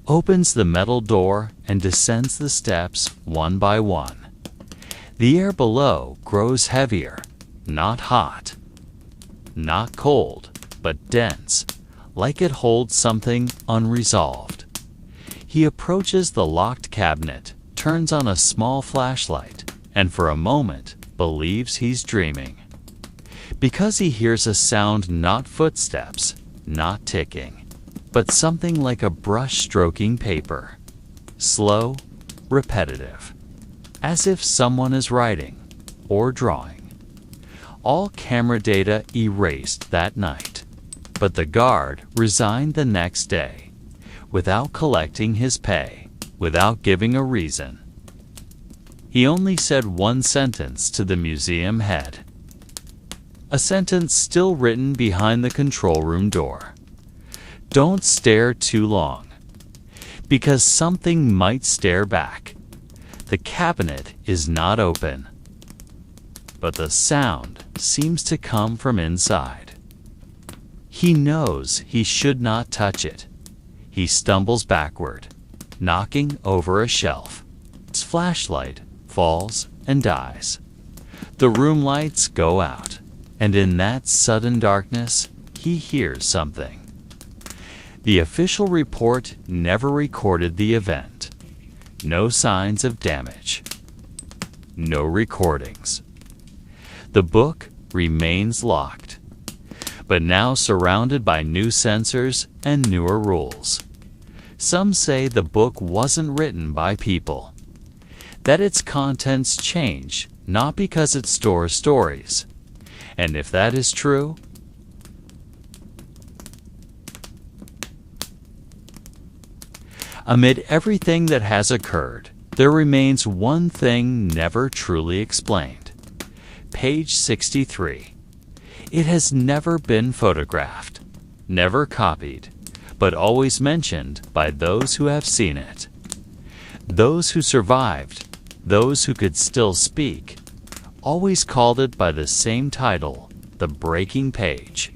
opens the metal door, and descends the steps one by one. The air below grows heavier, not hot, not cold, but dense, like it holds something unresolved. He approaches the locked cabinet, turns on a small flashlight, and for a moment believes he's dreaming. Because he hears a sound, not footsteps, not ticking, but something like a brush stroking paper. Slow, repetitive, as if someone is writing or drawing. All camera data erased that night, but the guard resigned the next day, without collecting his pay, without giving a reason. He only said one sentence to the museum head. A sentence still written behind the control room door. Don't stare too long, because something might stare back. The cabinet is not open, but the sound seems to come from inside. He knows he should not touch it. He stumbles backward, knocking over a shelf. His flashlight falls and dies. The room lights go out, and in that sudden darkness, he hears something. The official report never recorded the event. No signs of damage. No recordings. The book remains locked, but now surrounded by new censors and newer rules. Some say the book wasn't written by people, that its contents change not because it stores stories. And if that is true, amid everything that has occurred, there remains one thing never truly explained. Page 63. It has never been photographed, never copied, but always mentioned by those who have seen it. Those who survived, those who could still speak, always called it by the same title, the breaking page.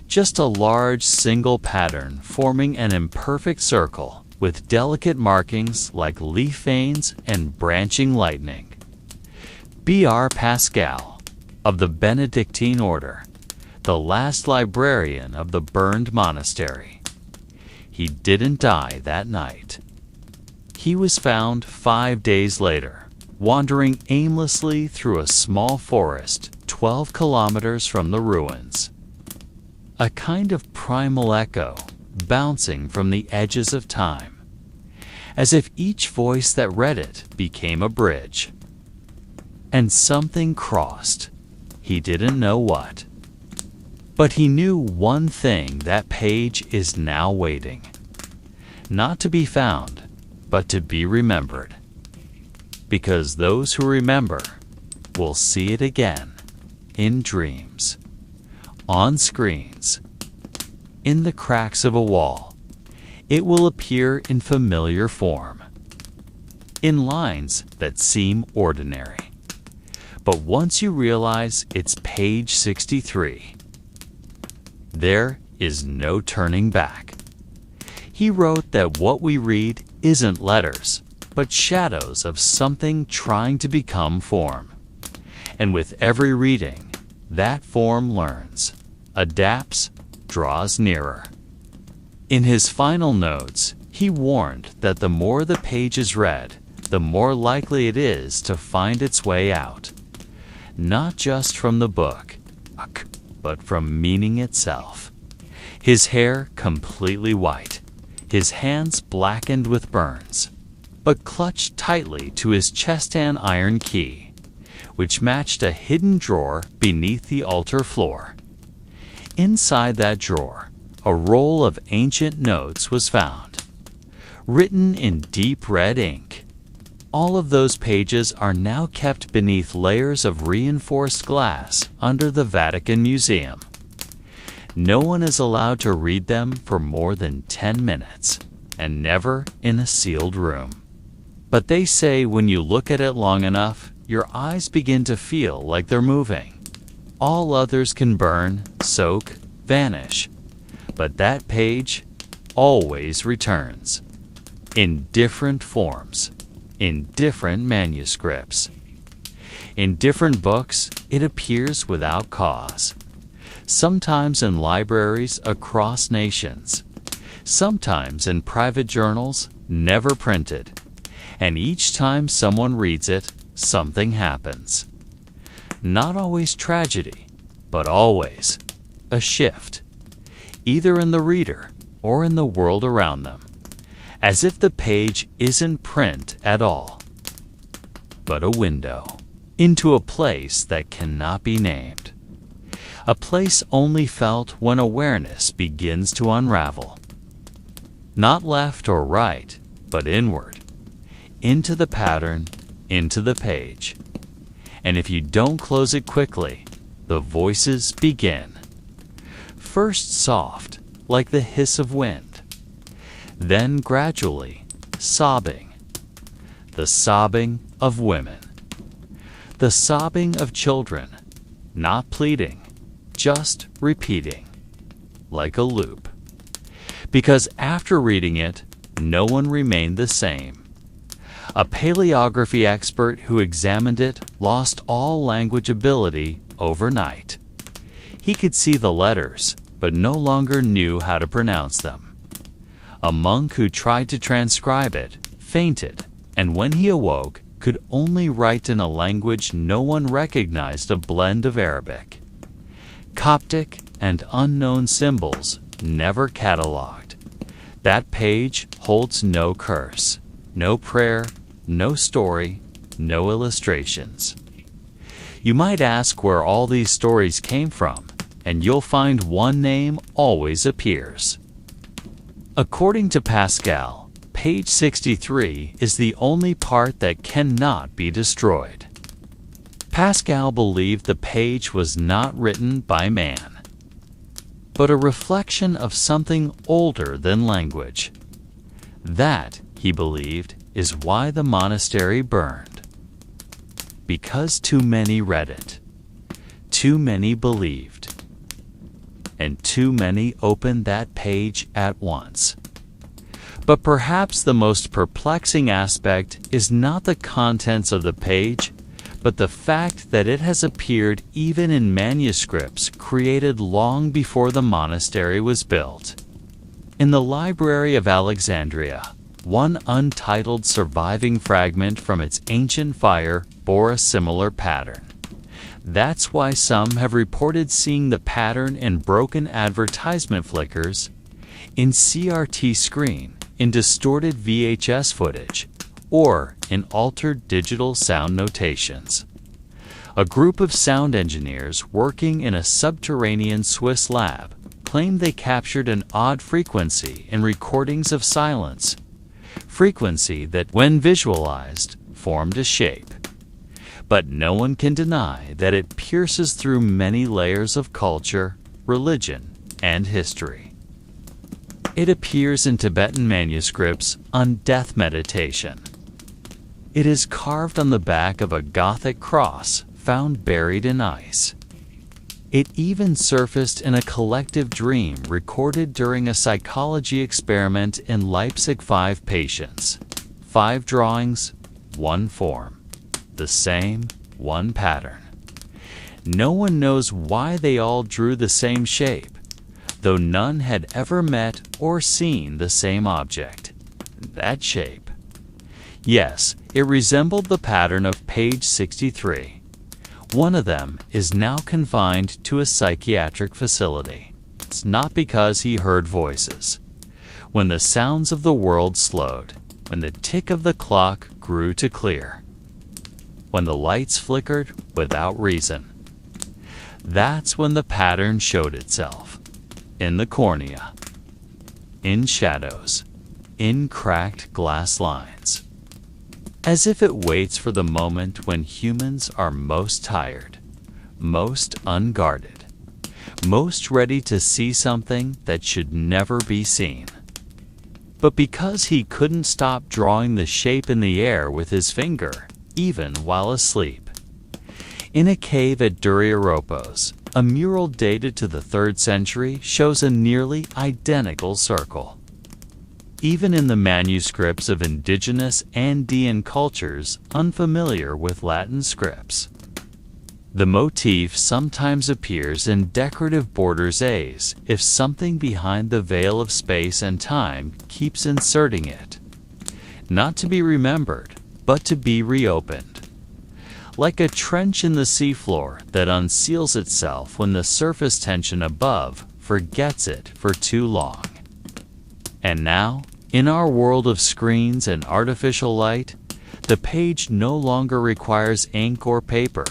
Just a large single pattern forming an imperfect circle, with delicate markings like leaf veins and branching lightning. B.R. Pascal, of the Benedictine order, the last librarian of the burned monastery. He didn't die that night. He was found 5 days later, wandering aimlessly through a small forest 12 kilometers from the ruins. A kind of primal echo bouncing from the edges of time, as if each voice that read it became a bridge. And something crossed. He didn't know what. But he knew one thing: that page is now waiting. Not to be found, but to be remembered. Because those who remember will see it again in dreams. on screens, in the cracks of a wall. It will appear in familiar form, in lines that seem ordinary. But once you realize it's page 63, there is no turning back. He wrote that what we read isn't letters, but shadows of something trying to become form. And with every reading, that form learns, adapts, draws nearer. In his final notes, he warned that the more the page is read, the more likely it is to find its way out, not just from the book, but from meaning itself. His hair completely white, his hands blackened with burns, but clutched tightly to his chestan iron key, which matched a hidden drawer beneath the altar floor. Inside that drawer, a roll of ancient notes was found, written in deep red ink. All of those pages are now kept beneath layers of reinforced glass under the Vatican Museum. No one is allowed to read them for more than 10 minutes, and never in a sealed room. But they say when you look at it long enough, your eyes begin to feel like they're moving. All others can burn, soak, vanish, but that page always returns, in different forms, in different manuscripts. In different books, it appears without cause, sometimes in libraries across nations, sometimes in private journals never printed, and each time someone reads it, something happens. Not always tragedy, but always a shift, either in the reader or in the world around them, as if the page isn't print at all, but a window into a place that cannot be named, a place only felt when awareness begins to unravel. Not left or right, but inward, into the pattern, into the page. And if you don't close it quickly, the voices begin. First soft, like the hiss of wind, then gradually sobbing. The sobbing of women, the sobbing of children, not pleading, just repeating, like a loop. Because after reading it, no one remained the same. A paleography expert who examined it lost all language ability overnight. He could see the letters, but no longer knew how to pronounce them. A monk who tried to transcribe it fainted, and when he awoke, could only write in a language no one recognized, a blend of Arabic, Coptic, and unknown symbols never catalogued. That page holds no curse, no prayer, no story, no illustrations. You might ask where all these stories came from, and you'll find one name always appears. According to Pascal, page 63 is the only part that cannot be destroyed. Pascal believed the page was not written by man, but a reflection of something older than language. That, he believed, is why the monastery burned. Because too many read it, too many believed, and too many opened that page at once. But perhaps the most perplexing aspect is not the contents of the page, but the fact that it has appeared even in manuscripts created long before the monastery was built. In the Library of Alexandria, one untitled surviving fragment from its ancient fire bore a similar pattern. That's why some have reported seeing the pattern in broken advertisement flickers, in CRT screen, in distorted VHS footage, or in altered digital sound notations. A group of sound engineers working in a subterranean Swiss lab claimed they captured an odd frequency in recordings of silence, frequency that, when visualized, formed a shape. But no one can deny that it pierces through many layers of culture, religion, and history. It appears in Tibetan manuscripts on death meditation. It is carved on the back of a Gothic cross found buried in ice. It even surfaced in a collective dream recorded during a psychology experiment in Leipzig. 5 patients, 5 drawings, 1 form, the same, 1 pattern. No one knows why they all drew the same shape, though none had ever met or seen the same object. That shape. Yes, it resembled the pattern of page 63. One of them is now confined to a psychiatric facility. It's not because he heard voices. When the sounds of the world slowed, when the tick of the clock grew to clear, when the lights flickered without reason, that's when the pattern showed itself. In the cornea, in shadows, in cracked glass lines. As if it waits for the moment when humans are most tired, most unguarded, most ready to see something that should never be seen. But because he couldn't stop drawing the shape in the air with his finger, even while asleep. In a cave at Duriaropos, a mural dated to the 3rd century shows a nearly identical circle. Even in the manuscripts of indigenous Andean cultures unfamiliar with Latin scripts. The motif sometimes appears in decorative borders as if something behind the veil of space and time keeps inserting it. Not to be remembered, but to be reopened. Like a trench in the seafloor that unseals itself when the surface tension above forgets it for too long. And now, in our world of screens and artificial light, the page no longer requires ink or paper.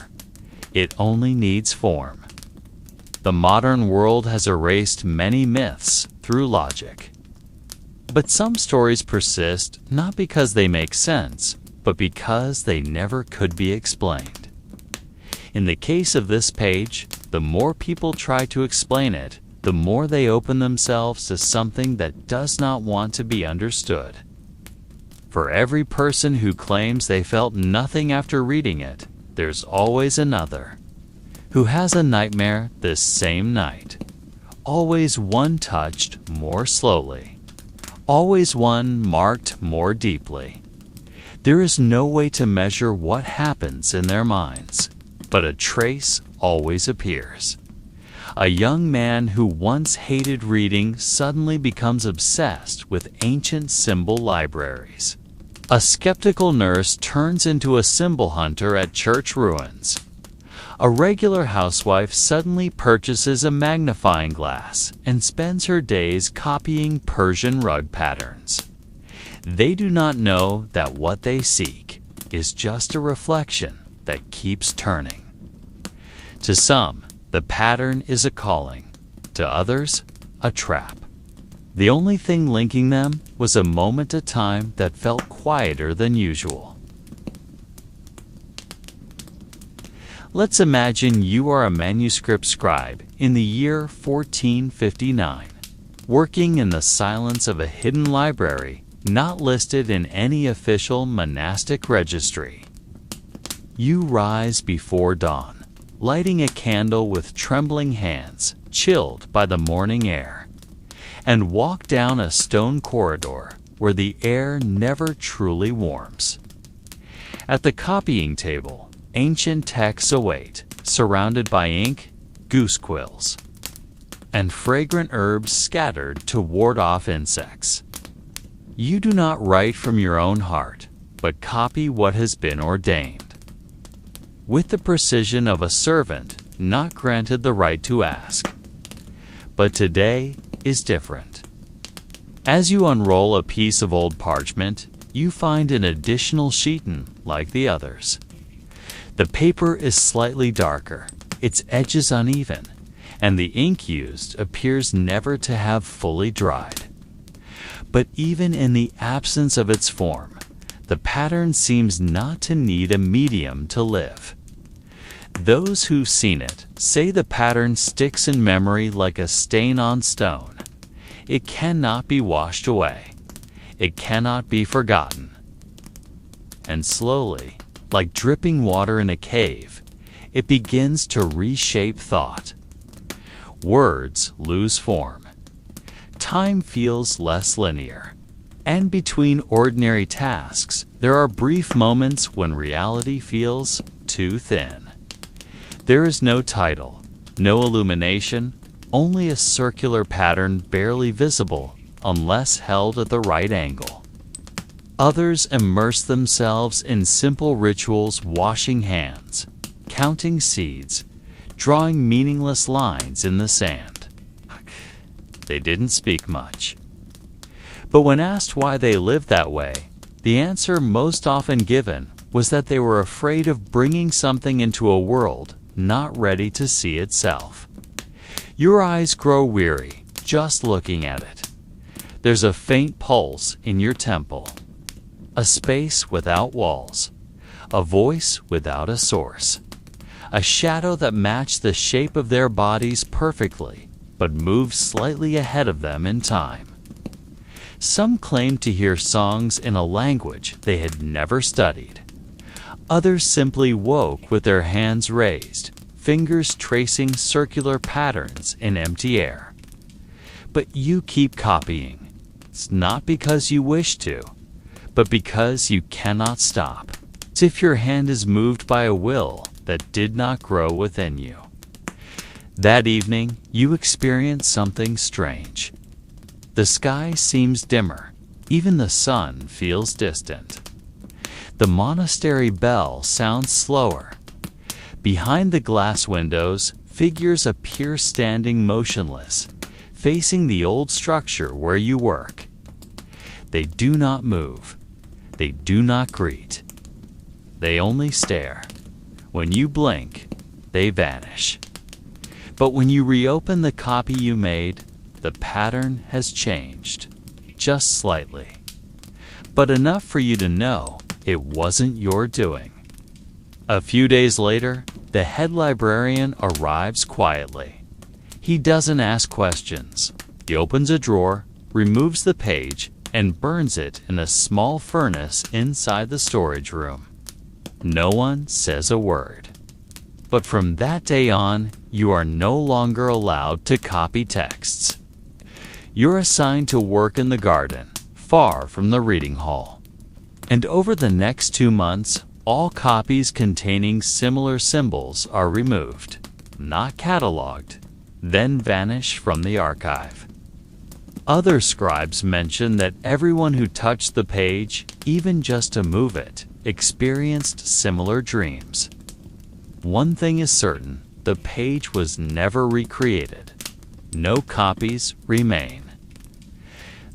It only needs form. The modern world has erased many myths through logic. But some stories persist not because they make sense, but because they never could be explained. In the case of this page, the more people try to explain it, the more they open themselves to something that does not want to be understood. For every person who claims they felt nothing after reading it, there's always another who has a nightmare this same night. Always one touched more slowly. Always one marked more deeply. There is no way to measure what happens in their minds, but a trace always appears. A young man who once hated reading suddenly becomes obsessed with ancient symbol libraries. A skeptical nurse turns into a symbol hunter at church ruins. A regular housewife suddenly purchases a magnifying glass and spends her days copying Persian rug patterns. They do not know that what they seek is just a reflection that keeps turning. To some, the pattern is a calling. To others, a trap. The only thing linking them was a moment of time that felt quieter than usual. Let's imagine you are a manuscript scribe in the year 1459, working in the silence of a hidden library not listed in any official monastic registry. You rise before dawn, lighting a candle with trembling hands, chilled by the morning air, and walk down a stone corridor where the air never truly warms. At the copying table, ancient texts await, surrounded by ink, goose quills, and fragrant herbs scattered to ward off insects. You do not write from your own heart, but copy what has been ordained. With the precision of a servant not granted the right to ask. But today is different. As you unroll a piece of old parchment, you find an additional sheeting like the others. The paper is slightly darker, its edges uneven, and the ink used appears never to have fully dried. But even in the absence of its form, the pattern seems not to need a medium to live. Those who've seen it say the pattern sticks in memory like a stain on stone. It cannot be washed away. It cannot be forgotten. And slowly, like dripping water in a cave, it begins to reshape thought. Words lose form. Time feels less linear. And between ordinary tasks, there are brief moments when reality feels too thin. There is no title, no illumination, only a circular pattern barely visible unless held at the right angle. Others immerse themselves in simple rituals, washing hands, counting seeds, drawing meaningless lines in the sand. They didn't speak much. But when asked why they lived that way, the answer most often given was that they were afraid of bringing something into a world not ready to see itself. Your eyes grow weary just looking at it. There's a faint pulse in your temple, a space without walls, a voice without a source, a shadow that matched the shape of their bodies perfectly, but moved slightly ahead of them in time. Some claimed to hear songs in a language they had never studied. Others simply woke with their hands raised, fingers tracing circular patterns in empty air. But you keep copying. It's not because you wish to, but because you cannot stop. It's if your hand is moved by a will that did not grow within you. That evening, you experience something strange. The sky seems dimmer. Even the sun feels distant. The monastery bell sounds slower. Behind the glass windows, figures appear standing motionless, facing the old structure where you work. They do not move. They do not greet. They only stare. When you blink, they vanish. But when you reopen the copy you made, the pattern has changed, just slightly, but enough for you to know it wasn't your doing. A few days later, the head librarian arrives quietly. He doesn't ask questions. He opens a drawer, removes the page, and burns it in a small furnace inside the storage room. No one says a word. But from that day on, you are no longer allowed to copy texts. You're assigned to work in the garden, far from the reading hall. And over the next 2 months, all copies containing similar symbols are removed, not cataloged, then vanish from the archive. Other scribes mention that everyone who touched the page, even just to move it, experienced similar dreams. One thing is certain, the page was never recreated. No copies remain.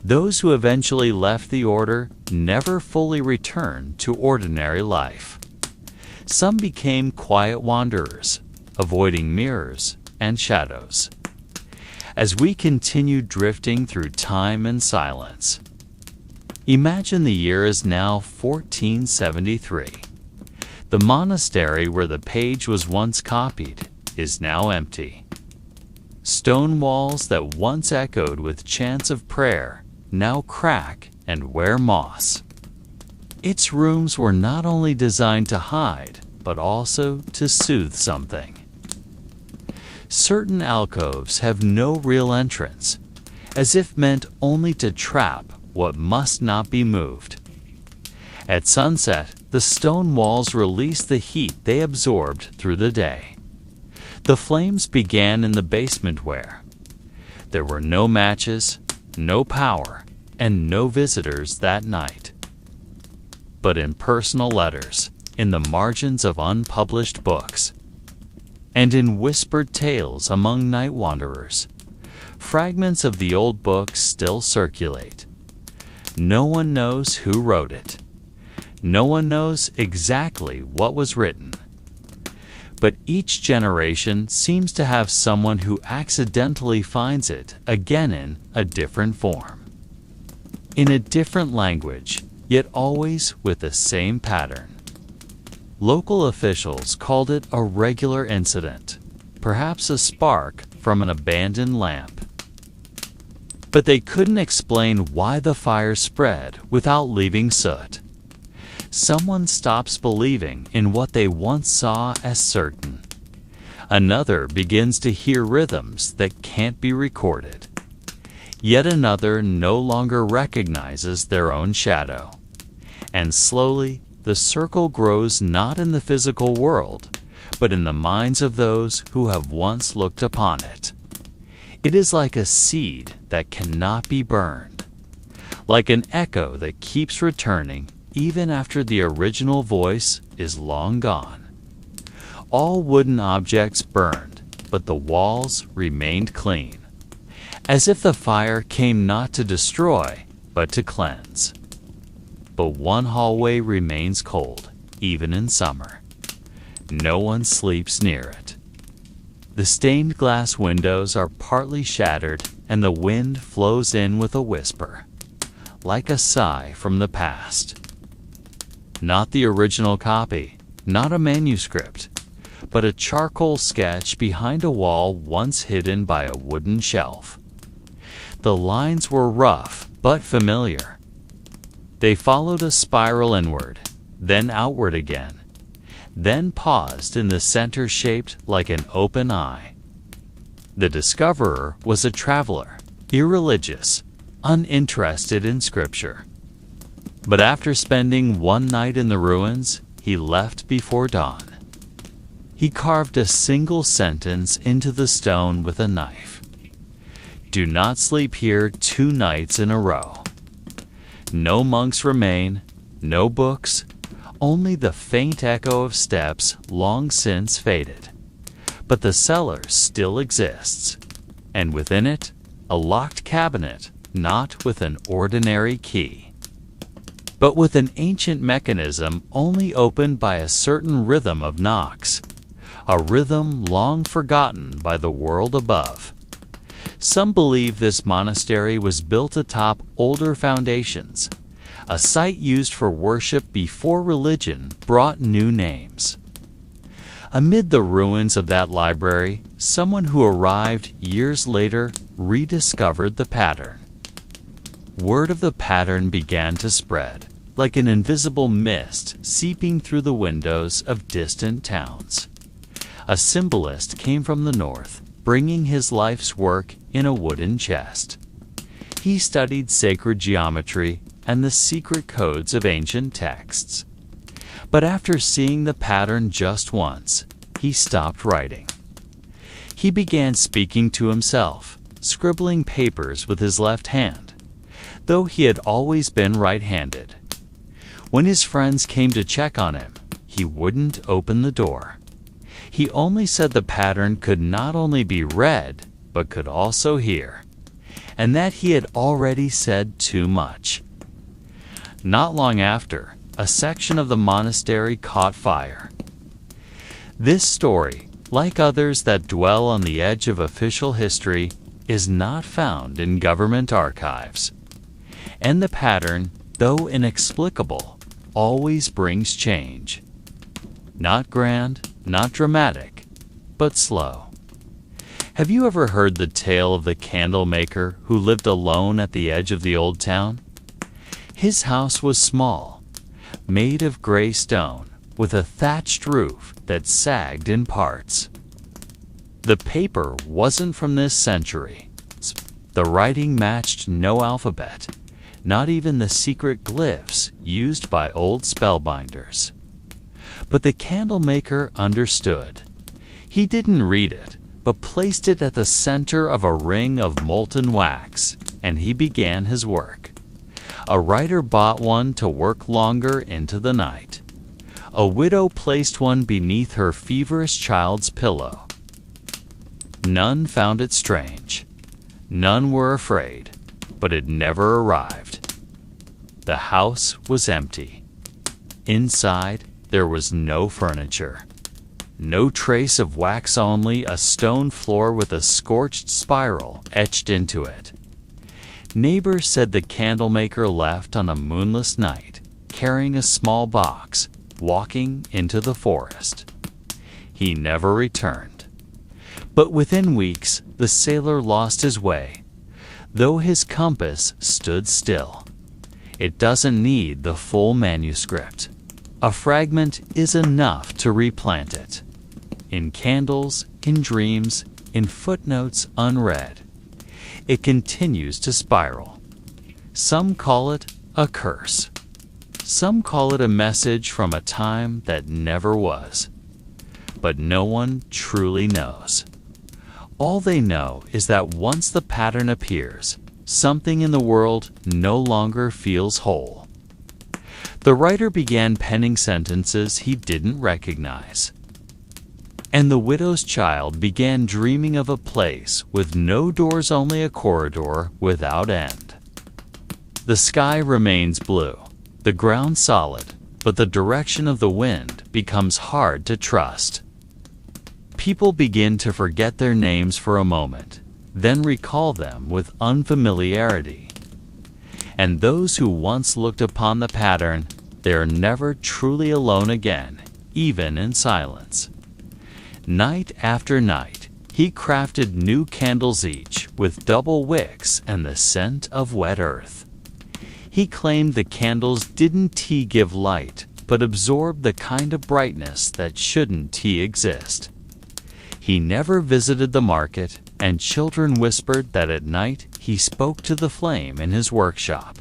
Those who eventually left the order never fully returned to ordinary life. Some became quiet wanderers, avoiding mirrors and shadows. As we continue drifting through time and silence, imagine the year is now 1473. The monastery where the page was once copied is now empty. Stone walls that once echoed with chants of prayer now crack and wear moss. Its rooms were not only designed to hide, but also to soothe something. Certain alcoves have no real entrance, as if meant only to trap what must not be moved. At sunset, the stone walls release the heat they absorbed through the day. The flames began in the basement where there were no matches, no power, and no visitors that night. But in personal letters, in the margins of unpublished books, and in whispered tales among night wanderers, fragments of the old books still circulate. No one knows who wrote it. No one knows exactly what was written. But each generation seems to have someone who accidentally finds it again in a different form, in a different language, yet always with the same pattern. Local officials called it a regular incident, perhaps a spark from an abandoned lamp. But they couldn't explain why the fire spread without leaving soot. Someone stops believing in what they once saw as certain. Another begins to hear rhythms that can't be recorded. Yet another no longer recognizes their own shadow. And slowly, the circle grows not in the physical world, but in the minds of those who have once looked upon it. It is like a seed that cannot be burned, like an echo that keeps returning even after the original voice is long gone. All wooden objects burned, but the walls remained clean, as if the fire came not to destroy, but to cleanse. But one hallway remains cold, even in summer. No one sleeps near it. The stained glass windows are partly shattered, and the wind flows in with a whisper, like a sigh from the past. Not the original copy, not a manuscript, but a charcoal sketch behind a wall once hidden by a wooden shelf. The lines were rough, but familiar. They followed a spiral inward, then outward again, then paused in the center shaped like an open eye. The discoverer was a traveler, irreligious, uninterested in scripture. But after spending one night in the ruins, he left before dawn. He carved a single sentence into the stone with a knife. Do not sleep here 2 nights in a row. No monks remain, no books, only the faint echo of steps long since faded. But the cellar still exists, and within it, a locked cabinet, not with an ordinary key, but with an ancient mechanism only opened by a certain rhythm of knocks, a rhythm long forgotten by the world above. Some believe this monastery was built atop older foundations, a site used for worship before religion brought new names. Amid the ruins of that library, someone who arrived years later rediscovered the pattern. Word of the pattern began to spread, like an invisible mist seeping through the windows of distant towns. A symbolist came from the north, bringing his life's work in a wooden chest. He studied sacred geometry and the secret codes of ancient texts. But after seeing the pattern just once, he stopped writing. He began speaking to himself, scribbling papers with his left hand, though he had always been right-handed. When his friends came to check on him, he wouldn't open the door. He only said the pattern could not only be read, but could also hear, and that he had already said too much. Not long after, a section of the monastery caught fire. This story, like others that dwell on the edge of official history, is not found in government archives. And the pattern, though inexplicable, always brings change. Not grand, not dramatic, but slow. Have you ever heard the tale of the candle maker who lived alone at the edge of the old town? His house was small, made of gray stone, with a thatched roof that sagged in parts. The paper wasn't from this century. The writing matched no alphabet, not even the secret glyphs used by old spellbinders. But the candle maker understood. He didn't read it, but placed it at the center of a ring of molten wax, and he began his work. A writer bought one to work longer into the night. A widow placed one beneath her feverish child's pillow. None found it strange. None were afraid, but it never arrived. The house was empty. Inside, there was no furniture. No trace of wax, only a stone floor with a scorched spiral etched into it. Neighbors said the candlemaker left on a moonless night, carrying a small box, walking into the forest. He never returned. But within weeks, the sailor lost his way, though his compass stood still. It doesn't need the full manuscript. A fragment is enough to replant it. In candles, in dreams, in footnotes unread. It continues to spiral. Some call it a curse. Some call it a message from a time that never was. But no one truly knows. All they know is that once the pattern appears, something in the world no longer feels whole. The writer began penning sentences he didn't recognize. And the widow's child began dreaming of a place with no doors, only a corridor without end. The sky remains blue, the ground solid, but the direction of the wind becomes hard to trust. People begin to forget their names for a moment, then recall them with unfamiliarity. And those who once looked upon the pattern, they are never truly alone again, even in silence. Night after night, he crafted new candles, each with double wicks and the scent of wet earth. He claimed the candles didn't give light, but absorbed the kind of brightness that shouldn't exist. He never visited the market, and children whispered that at night he spoke to the flame in his workshop.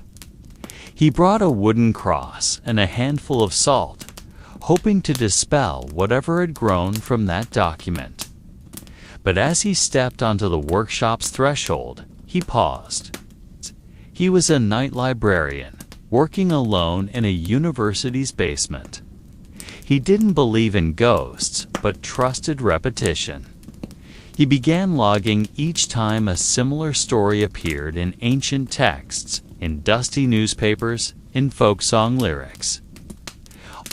He brought a wooden cross and a handful of salt, hoping to dispel whatever had grown from that document. But as he stepped onto the workshop's threshold, he paused. He was a night librarian, working alone in a university's basement. He didn't believe in ghosts, but trusted repetition. He began logging each time a similar story appeared in ancient texts, in dusty newspapers, in folk song lyrics.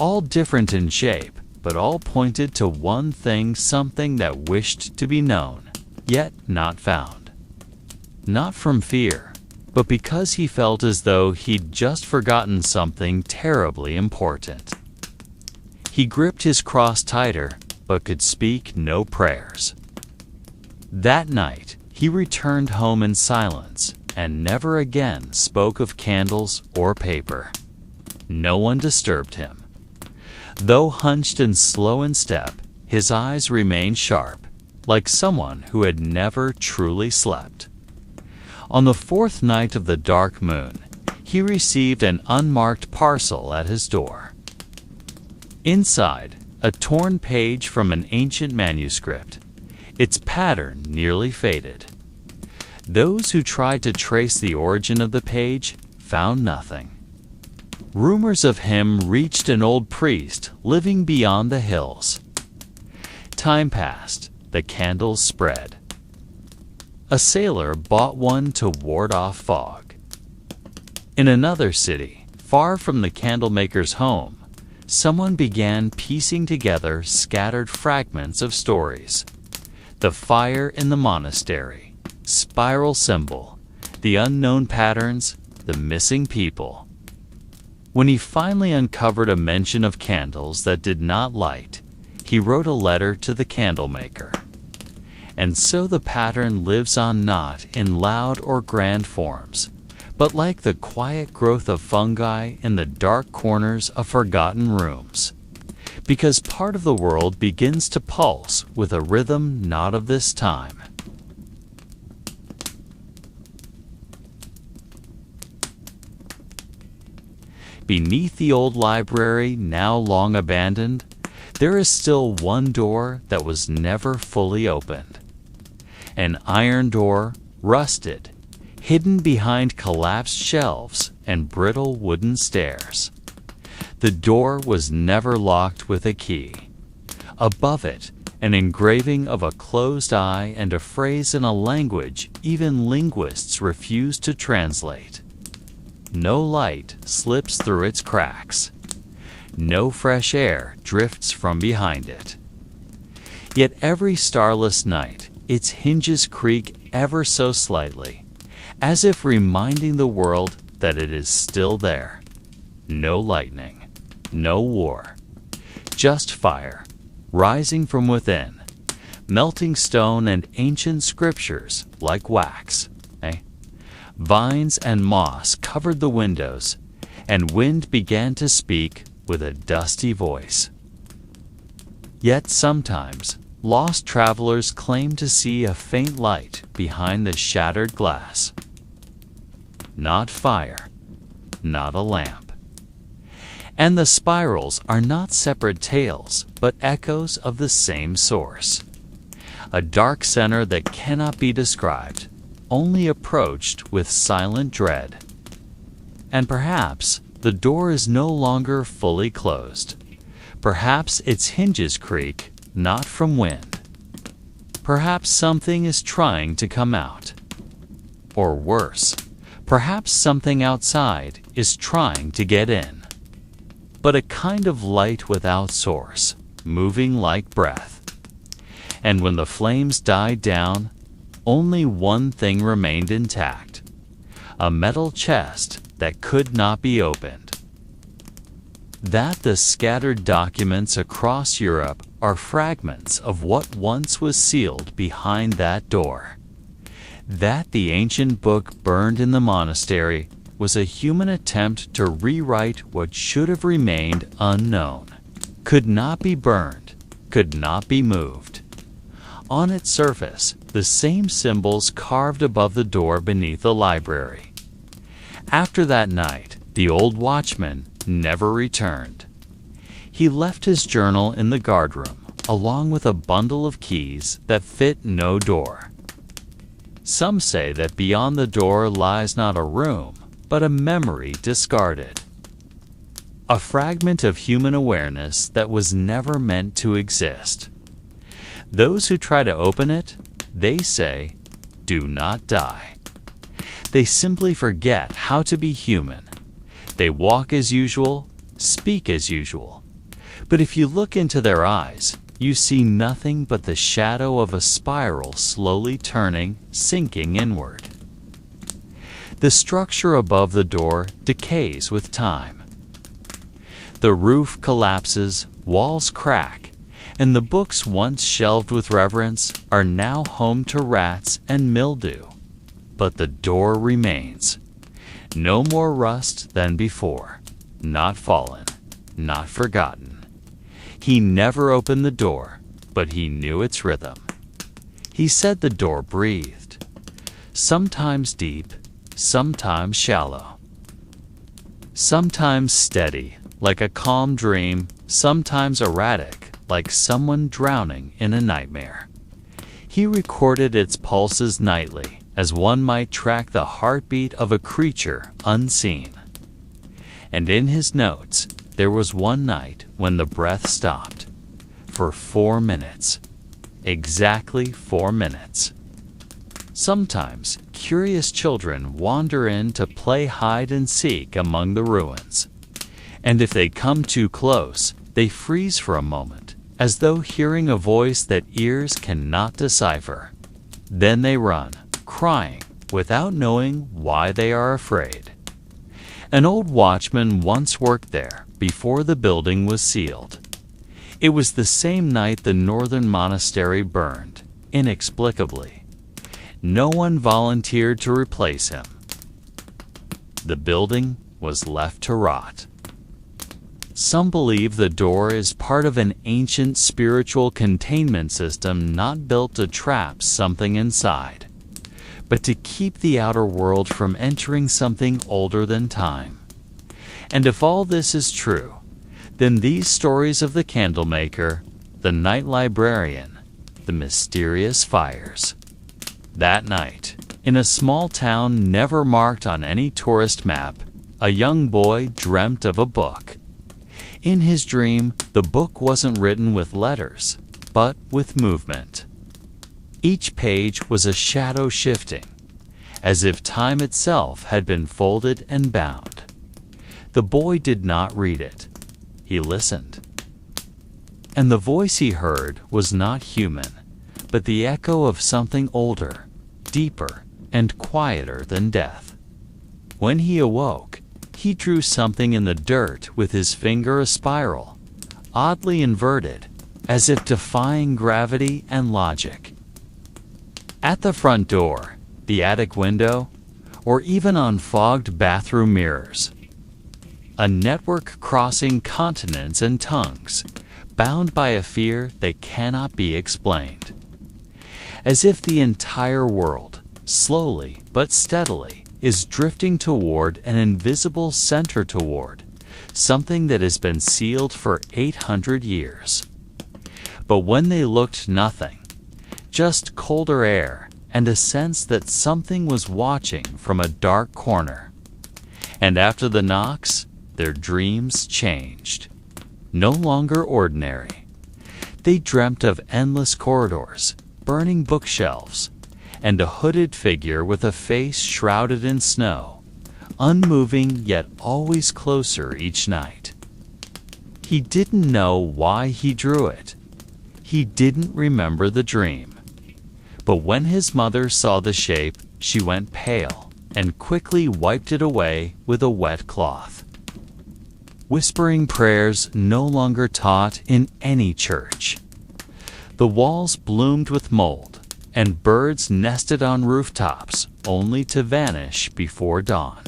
All different in shape, but all pointed to one thing, something that wished to be known, yet not found. Not from fear, but because he felt as though he'd just forgotten something terribly important. He gripped his cross tighter, but could speak no prayers. That night, he returned home in silence and never again spoke of candles or paper. No one disturbed him. Though hunched and slow in step, his eyes remained sharp, like someone who had never truly slept. On the fourth night of the dark moon, he received an unmarked parcel at his door. Inside, a torn page from an ancient manuscript, its pattern nearly faded. Those who tried to trace the origin of the page found nothing. Rumors of him reached an old priest living beyond the hills. Time passed, the candles spread. A sailor bought one to ward off fog. In another city, far from the candlemaker's home, someone began piecing together scattered fragments of stories. The fire in the monastery, spiral symbol, the unknown patterns, the missing people. When he finally uncovered a mention of candles that did not light, he wrote a letter to the candlemaker. And so the pattern lives on, not in loud or grand forms, but like the quiet growth of fungi in the dark corners of forgotten rooms. Because part of the world begins to pulse with a rhythm not of this time. Beneath the old library, now long abandoned, there is still one door that was never fully opened. An iron door, rusted, hidden behind collapsed shelves and brittle wooden stairs. The door was never locked with a key. Above it, an engraving of a closed eye and a phrase in a language even linguists refuse to translate. No light slips through its cracks. No fresh air drifts from behind it. Yet every starless night, its hinges creak ever so slightly, as if reminding the world that it is still there. No lightning, no war, just fire, rising from within, melting stone and ancient scriptures like wax. Vines and moss covered the windows, and wind began to speak with a dusty voice. Yet sometimes, lost travelers claim to see a faint light behind the shattered glass. Not fire, not a lamp. And the spirals are not separate tales, but echoes of the same source. A dark center that cannot be described, only approached with silent dread. And perhaps the door is no longer fully closed. Perhaps its hinges creak, not from wind. Perhaps something is trying to come out. Or worse, perhaps something outside is trying to get in. But a kind of light without source, moving like breath. And when the flames died down, only one thing remained intact: a metal chest that could not be opened. That the scattered documents across Europe are fragments of what once was sealed behind that door. That the ancient book burned in the monastery was a human attempt to rewrite what should have remained unknown, could not be burned, could not be moved. On its surface, the same symbols carved above the door beneath the library. After that night, the old watchman never returned. He left his journal in the guardroom, along with a bundle of keys that fit no door. Some say that beyond the door lies not a room, but a memory discarded. A fragment of human awareness that was never meant to exist. Those who try to open it, they say, do not die. They simply forget how to be human. They walk as usual, speak as usual. But if you look into their eyes, you see nothing but the shadow of a spiral slowly turning, sinking inward. The structure above the door decays with time. The roof collapses, walls crack, and the books once shelved with reverence are now home to rats and mildew. But the door remains. No more rust than before, not fallen, not forgotten. He never opened the door, but he knew its rhythm. He said the door breathed, sometimes deep, sometimes shallow, sometimes steady, like a calm dream, sometimes erratic, like someone drowning in a nightmare. He recorded its pulses nightly, as one might track the heartbeat of a creature unseen. And in his notes, there was one night when the breath stopped. For 4 minutes. Exactly 4 minutes. Sometimes, curious children wander in to play hide and seek among the ruins. And if they come too close, they freeze for a moment, as though hearing a voice that ears cannot decipher. Then they run, crying, without knowing why they are afraid. An old watchman once worked there before the building was sealed. It was the same night the northern monastery burned, inexplicably. No one volunteered to replace him. The building was left to rot. Some believe the door is part of an ancient spiritual containment system not built to trap something inside, but to keep the outer world from entering something older than time. And if all this is true, then these stories of the candlemaker, the night librarian, the mysterious fires. That night, in a small town never marked on any tourist map, a young boy dreamt of a book. In his dream, the book wasn't written with letters, but with movement. Each page was a shadow shifting, as if time itself had been folded and bound. The boy did not read it. He listened. And the voice he heard was not human, but the echo of something older, deeper, and quieter than death. When he awoke, he drew something in the dirt with his finger, a spiral, oddly inverted, as if defying gravity and logic. At the front door, the attic window, or even on fogged bathroom mirrors. A network crossing continents and tongues, bound by a fear that cannot be explained. As if the entire world, slowly but steadily, is drifting toward an invisible center, toward something that has been sealed for 800 years. But when they looked, nothing, just colder air and a sense that something was watching from a dark corner. And after the knocks, their dreams changed. No longer ordinary. They dreamt of endless corridors, burning bookshelves, and a hooded figure with a face shrouded in snow, unmoving yet always closer each night. He didn't know why he drew it. He didn't remember the dream. But when his mother saw the shape, she went pale and quickly wiped it away with a wet cloth. Whispering prayers no longer taught in any church. The walls bloomed with mold, and birds nested on rooftops only to vanish before dawn.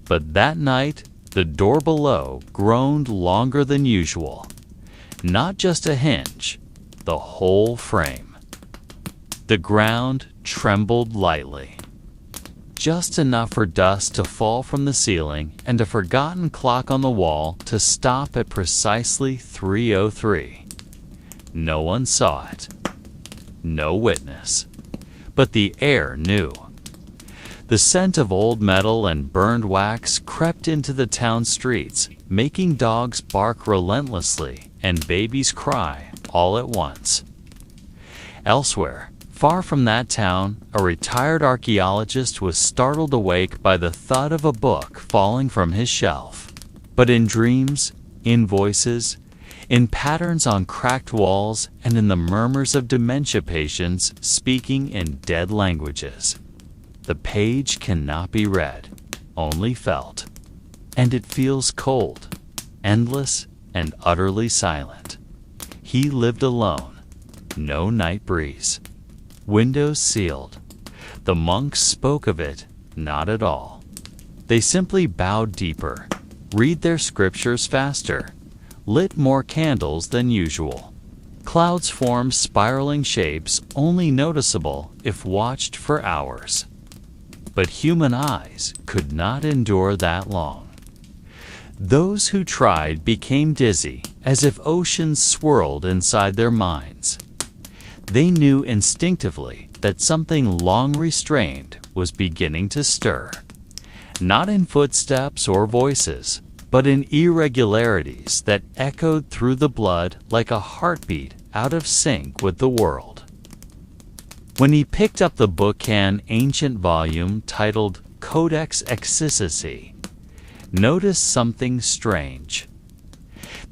But that night, the door below groaned longer than usual. Not just a hinge, the whole frame. The ground trembled lightly. Just enough for dust to fall from the ceiling and a forgotten clock on the wall to stop at precisely 3:03. No one saw it. No witness. But the air knew. The scent of old metal and burned wax crept into the town streets, making dogs bark relentlessly and babies cry all at once. Elsewhere, far from that town, a retired archaeologist was startled awake by the thud of a book falling from his shelf. But in dreams, in voices, in patterns on cracked walls, and in the murmurs of dementia patients speaking in dead languages. The page cannot be read, only felt. And it feels cold, endless, and utterly silent. He lived alone, no night breeze. Windows sealed. The monks spoke of it not at all. They simply bowed deeper, read their scriptures faster, lit more candles than usual. Clouds formed spiraling shapes only noticeable if watched for hours. But human eyes could not endure that long. Those who tried became dizzy, as if oceans swirled inside their minds. They knew instinctively that something long restrained was beginning to stir, not in footsteps or voices, but in irregularities that echoed through the blood like a heartbeat out of sync with the world. When he picked up the bookcan ancient volume titled Codex Exicici, noticed something strange.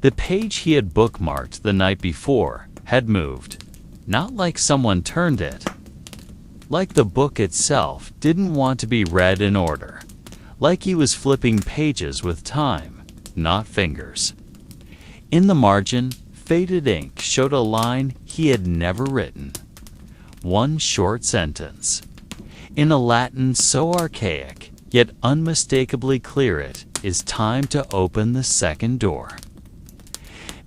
The page he had bookmarked the night before had moved, not like someone turned it. Like the book itself didn't want to be read in order, like he was flipping pages with time, not fingers. In the margin, faded ink showed a line he had never written. One short sentence. In a Latin so archaic, yet unmistakably clear, it is time to open the second door.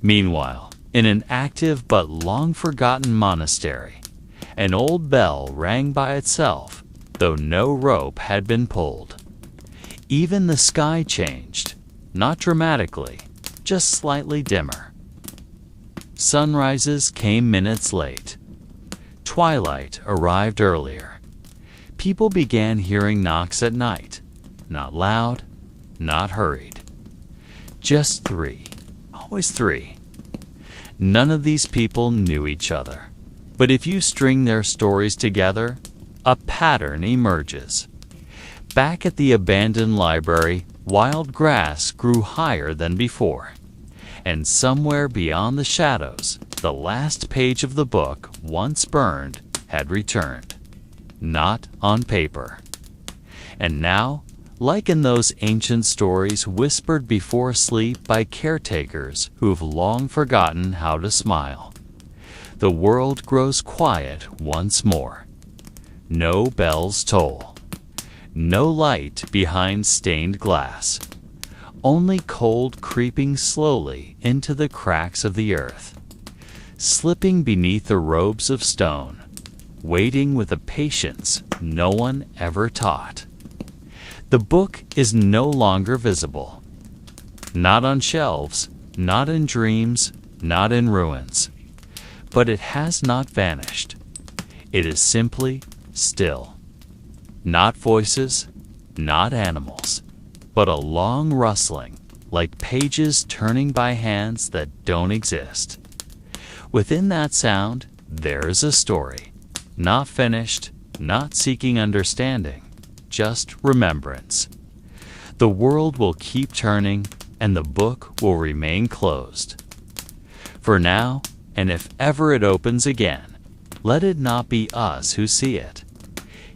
Meanwhile, in an active but long-forgotten monastery, an old bell rang by itself, though no rope had been pulled. Even the sky changed, not dramatically, just slightly dimmer. Sunrises came minutes late. Twilight arrived earlier. People began hearing knocks at night, not loud, not hurried. Just three, always three. None of these people knew each other. But if you string their stories together, a pattern emerges. Back at the abandoned library, wild grass grew higher than before. And somewhere beyond the shadows, the last page of the book, once burned, had returned. Not on paper. And now, like in those ancient stories whispered before sleep by caretakers who've long forgotten how to smile. The world grows quiet once more. No bells toll. No light behind stained glass. Only cold creeping slowly into the cracks of the earth, slipping beneath the robes of stone, waiting with a patience no one ever taught. The book is no longer visible. Not on shelves, not in dreams, not in ruins. But it has not vanished. It is simply still. Not voices, not animals, but a long rustling, like pages turning by hands that don't exist. Within that sound, there is a story, not finished, not seeking understanding, just remembrance. The world will keep turning, and the book will remain closed. For now, and if ever it opens again, let it not be us who see it.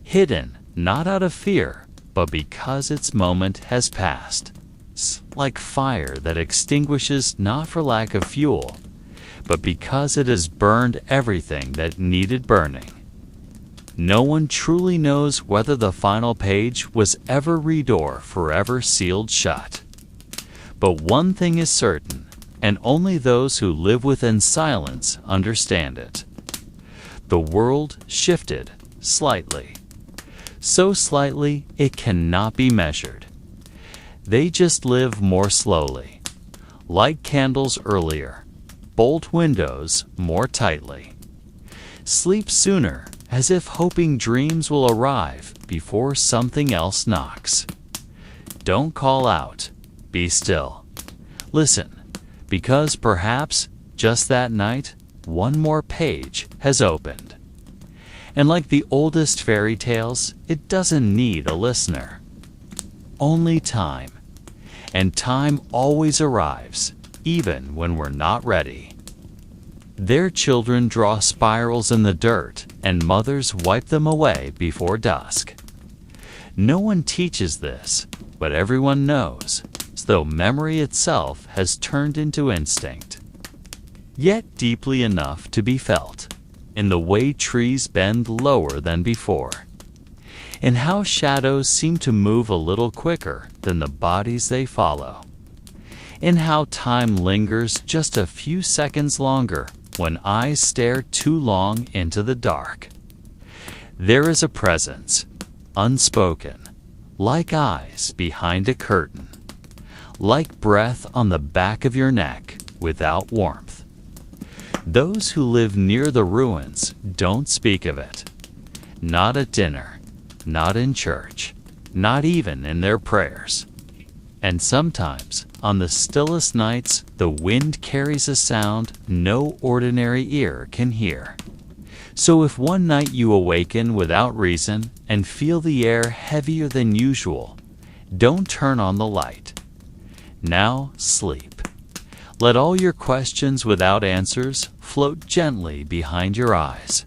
Hidden, not out of fear, but because its moment has passed. Like fire that extinguishes not for lack of fuel, but because it has burned everything that needed burning. No one truly knows whether the final page was ever read or forever sealed shut. But one thing is certain, and only those who live within silence understand it. The world shifted slightly. So slightly it cannot be measured. They just live more slowly. Light candles earlier, bolt windows more tightly. Sleep sooner, as if hoping dreams will arrive before something else knocks. Don't call out. Be still. Listen, because perhaps just that night, one more page has opened. And like the oldest fairy tales, it doesn't need a listener. Only time. And time always arrives, even when we're not ready. Their children draw spirals in the dirt, and mothers wipe them away before dusk. No one teaches this, but everyone knows, as though memory itself has turned into instinct. Yet deeply enough to be felt, in the way trees bend lower than before, in how shadows seem to move a little quicker than the bodies they follow, in how time lingers just a few seconds longer when eyes stare too long into the dark. There is a presence, unspoken, like eyes behind a curtain, like breath on the back of your neck without warmth. Those who live near the ruins don't speak of it. Not at dinner, not in church, not even in their prayers. And sometimes, on the stillest nights, the wind carries a sound no ordinary ear can hear. So if one night you awaken without reason and feel the air heavier than usual, don't turn on the light. Now sleep. Let all your questions without answers float gently behind your eyes.